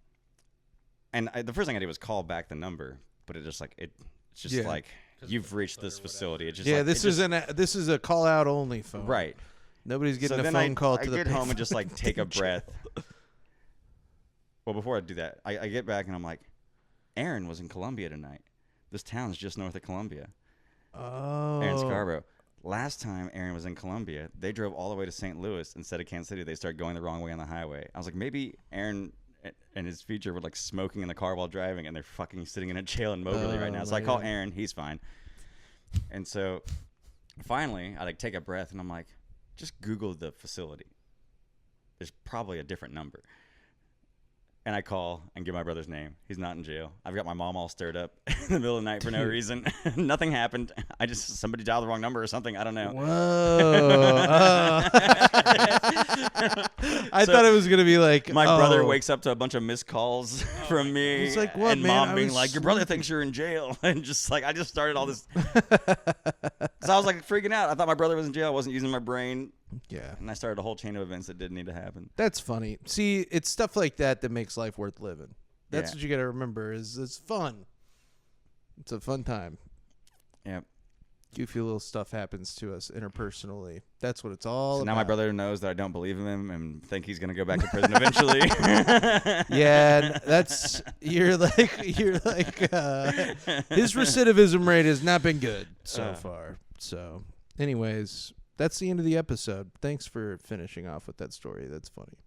the first thing I did was call back the number, but it just like it's just like you've reached this facility. It's just this is a call out only phone. Right. Nobody's getting So a then phone call to I the get home and payphone. just like take a breath. Well, before I do that, I get back and I'm like, Aaron was in Columbia tonight. This town's just north of Columbia. Oh. Aaron Scarborough. Last time Aaron was in Columbia, they drove all the way to St. Louis instead of Kansas City. They started going the wrong way on the highway. I was like, maybe Aaron and his future were like smoking in the car while driving, and they're fucking sitting in a jail in Moberly right now. So I call Aaron. He's fine. And so finally, I like take a breath and I'm like, just Google the facility. There's probably a different number. And I call and give my brother's name. He's not in jail. I've got my mom all stirred up in the middle of the night for no reason. Nothing happened. Somebody dialed the wrong number or something. I don't know. Whoa. I thought it was going to be like, my brother wakes up to a bunch of missed calls from me. He's like, what, and man? mom being like, your brother thinks you're in jail. And just like, I just started all this. So I was like freaking out. I thought my brother was in jail. I wasn't using my brain. Yeah. And I started a whole chain of events that didn't need to happen. That's funny. See, it's stuff like that makes life worth living. That's Yeah. what you got to remember is it's fun. It's a fun time. Yep. Goofy little stuff happens to us interpersonally. That's what it's all So about. now my brother knows that I don't believe in him and think he's going to go back to prison eventually. Yeah, that's you're like his recidivism rate has not been good so far. So, anyways, that's the end of the episode. Thanks for finishing off with that story. That's funny.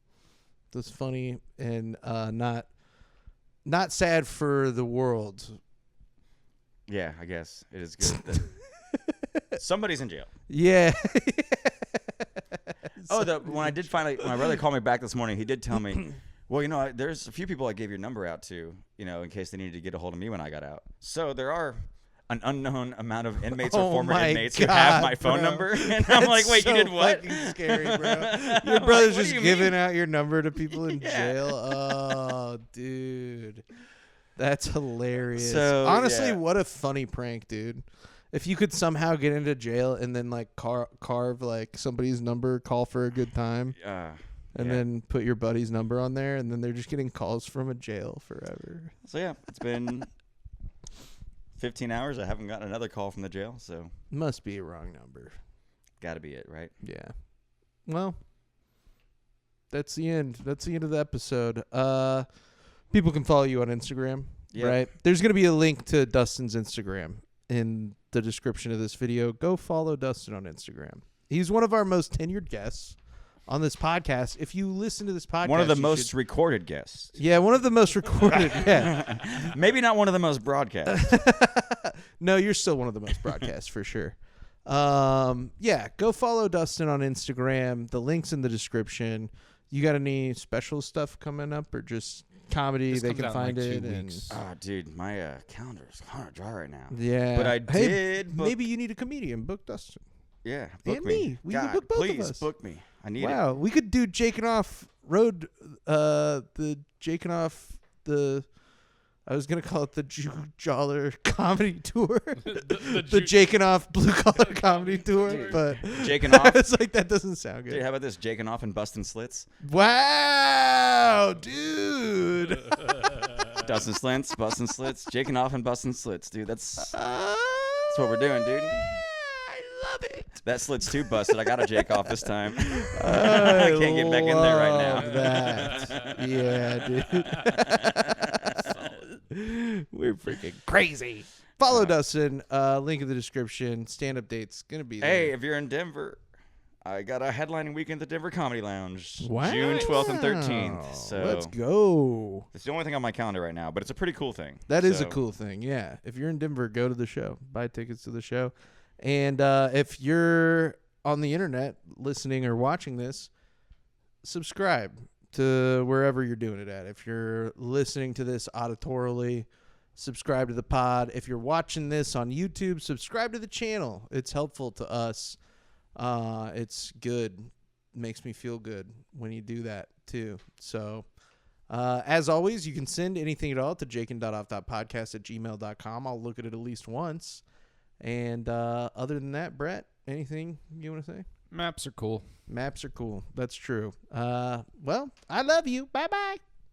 That's funny and not sad for the world. Yeah, I guess it is good. That somebody's in jail. Yeah. When I did finally, my brother called me back this morning. He did tell me, well, there's a few people I gave your number out to, in case they needed to get a hold of me when I got out. So there are an unknown amount of inmates or former inmates who have my phone number. And I'm like, wait, you did what? Fucking scary, bro. Your brother's What do just you giving mean? out your number to people in Yeah. jail. Oh, dude. That's hilarious. So, honestly, yeah. what a funny prank, dude. If you could somehow get into jail and then like carve like somebody's number, call for a good time, and then put your buddy's number on there, and then they're just getting calls from a jail forever. So yeah, it's been 15 hours. I haven't gotten another call from the jail, so Must be a wrong number. got to be it, right? Yeah. Well, That's the end. That's the end of the episode. People can follow you on Instagram, right? There's going to be a link to Dustin's Instagram in the description of this video. Go follow Dustin on Instagram. He's one of our most tenured guests on this podcast. If you listen to this podcast, one of the most recorded guests. Yeah, one of the most recorded. Yeah, maybe not one of the most broadcast. No, you're still one of the most broadcast for sure. Yeah, go follow Dustin on Instagram. The link's in the description. You got any special stuff coming up or just comedy? This they comes can out in, find like, 2 it. And weeks. Oh, dude, my calendar is kind of dry right now. yeah, But I Hey, did book- maybe you need a comedian. Book Dustin. Yeah, book And me. me. We can God, book both of please us. book me. I need Wow, we could do Jakin Off Road. The Jakin Off the. I was gonna call it the Jaller Comedy Tour, the Jakin Off Blue Collar Comedy Tour, but Jakin Off. it's like that doesn't sound Dude, good. how about this? Jakin Off and Bustin' Slits. Wow, dude. Dustin Slentz, Bustin' Slits. Jakin Off and Bustin' Slits, dude. That's what we're doing, dude. I love it. That slit's too busted. I got to Jake off this time. I can't get back in there right now. That. Yeah, dude. We're freaking crazy. Follow Dustin. Link in the description. Stand-up date's gonna be there. Hey, if you're in Denver, I got a headlining weekend at the Denver Comedy Lounge. Wow. June 12th and 13th. So let's go. it's the only thing on my calendar right now, but it's a pretty cool thing. That is a So, cool thing. Yeah. If you're in Denver, go to the show. Buy tickets to the show. And if you're on the internet listening or watching this, subscribe to wherever you're doing it at. If you're listening to this auditorily, subscribe to the pod. If you're watching this on YouTube, subscribe to the channel. It's helpful to us. It's good. Makes me feel good when you do that too. So as always, you can send anything at all to jakin.off.podcast@gmail.com. I'll look at it at least once. And other than that, Brett, anything you want to say? Maps are cool. Maps are cool. That's true. Well, I love you. Bye-bye.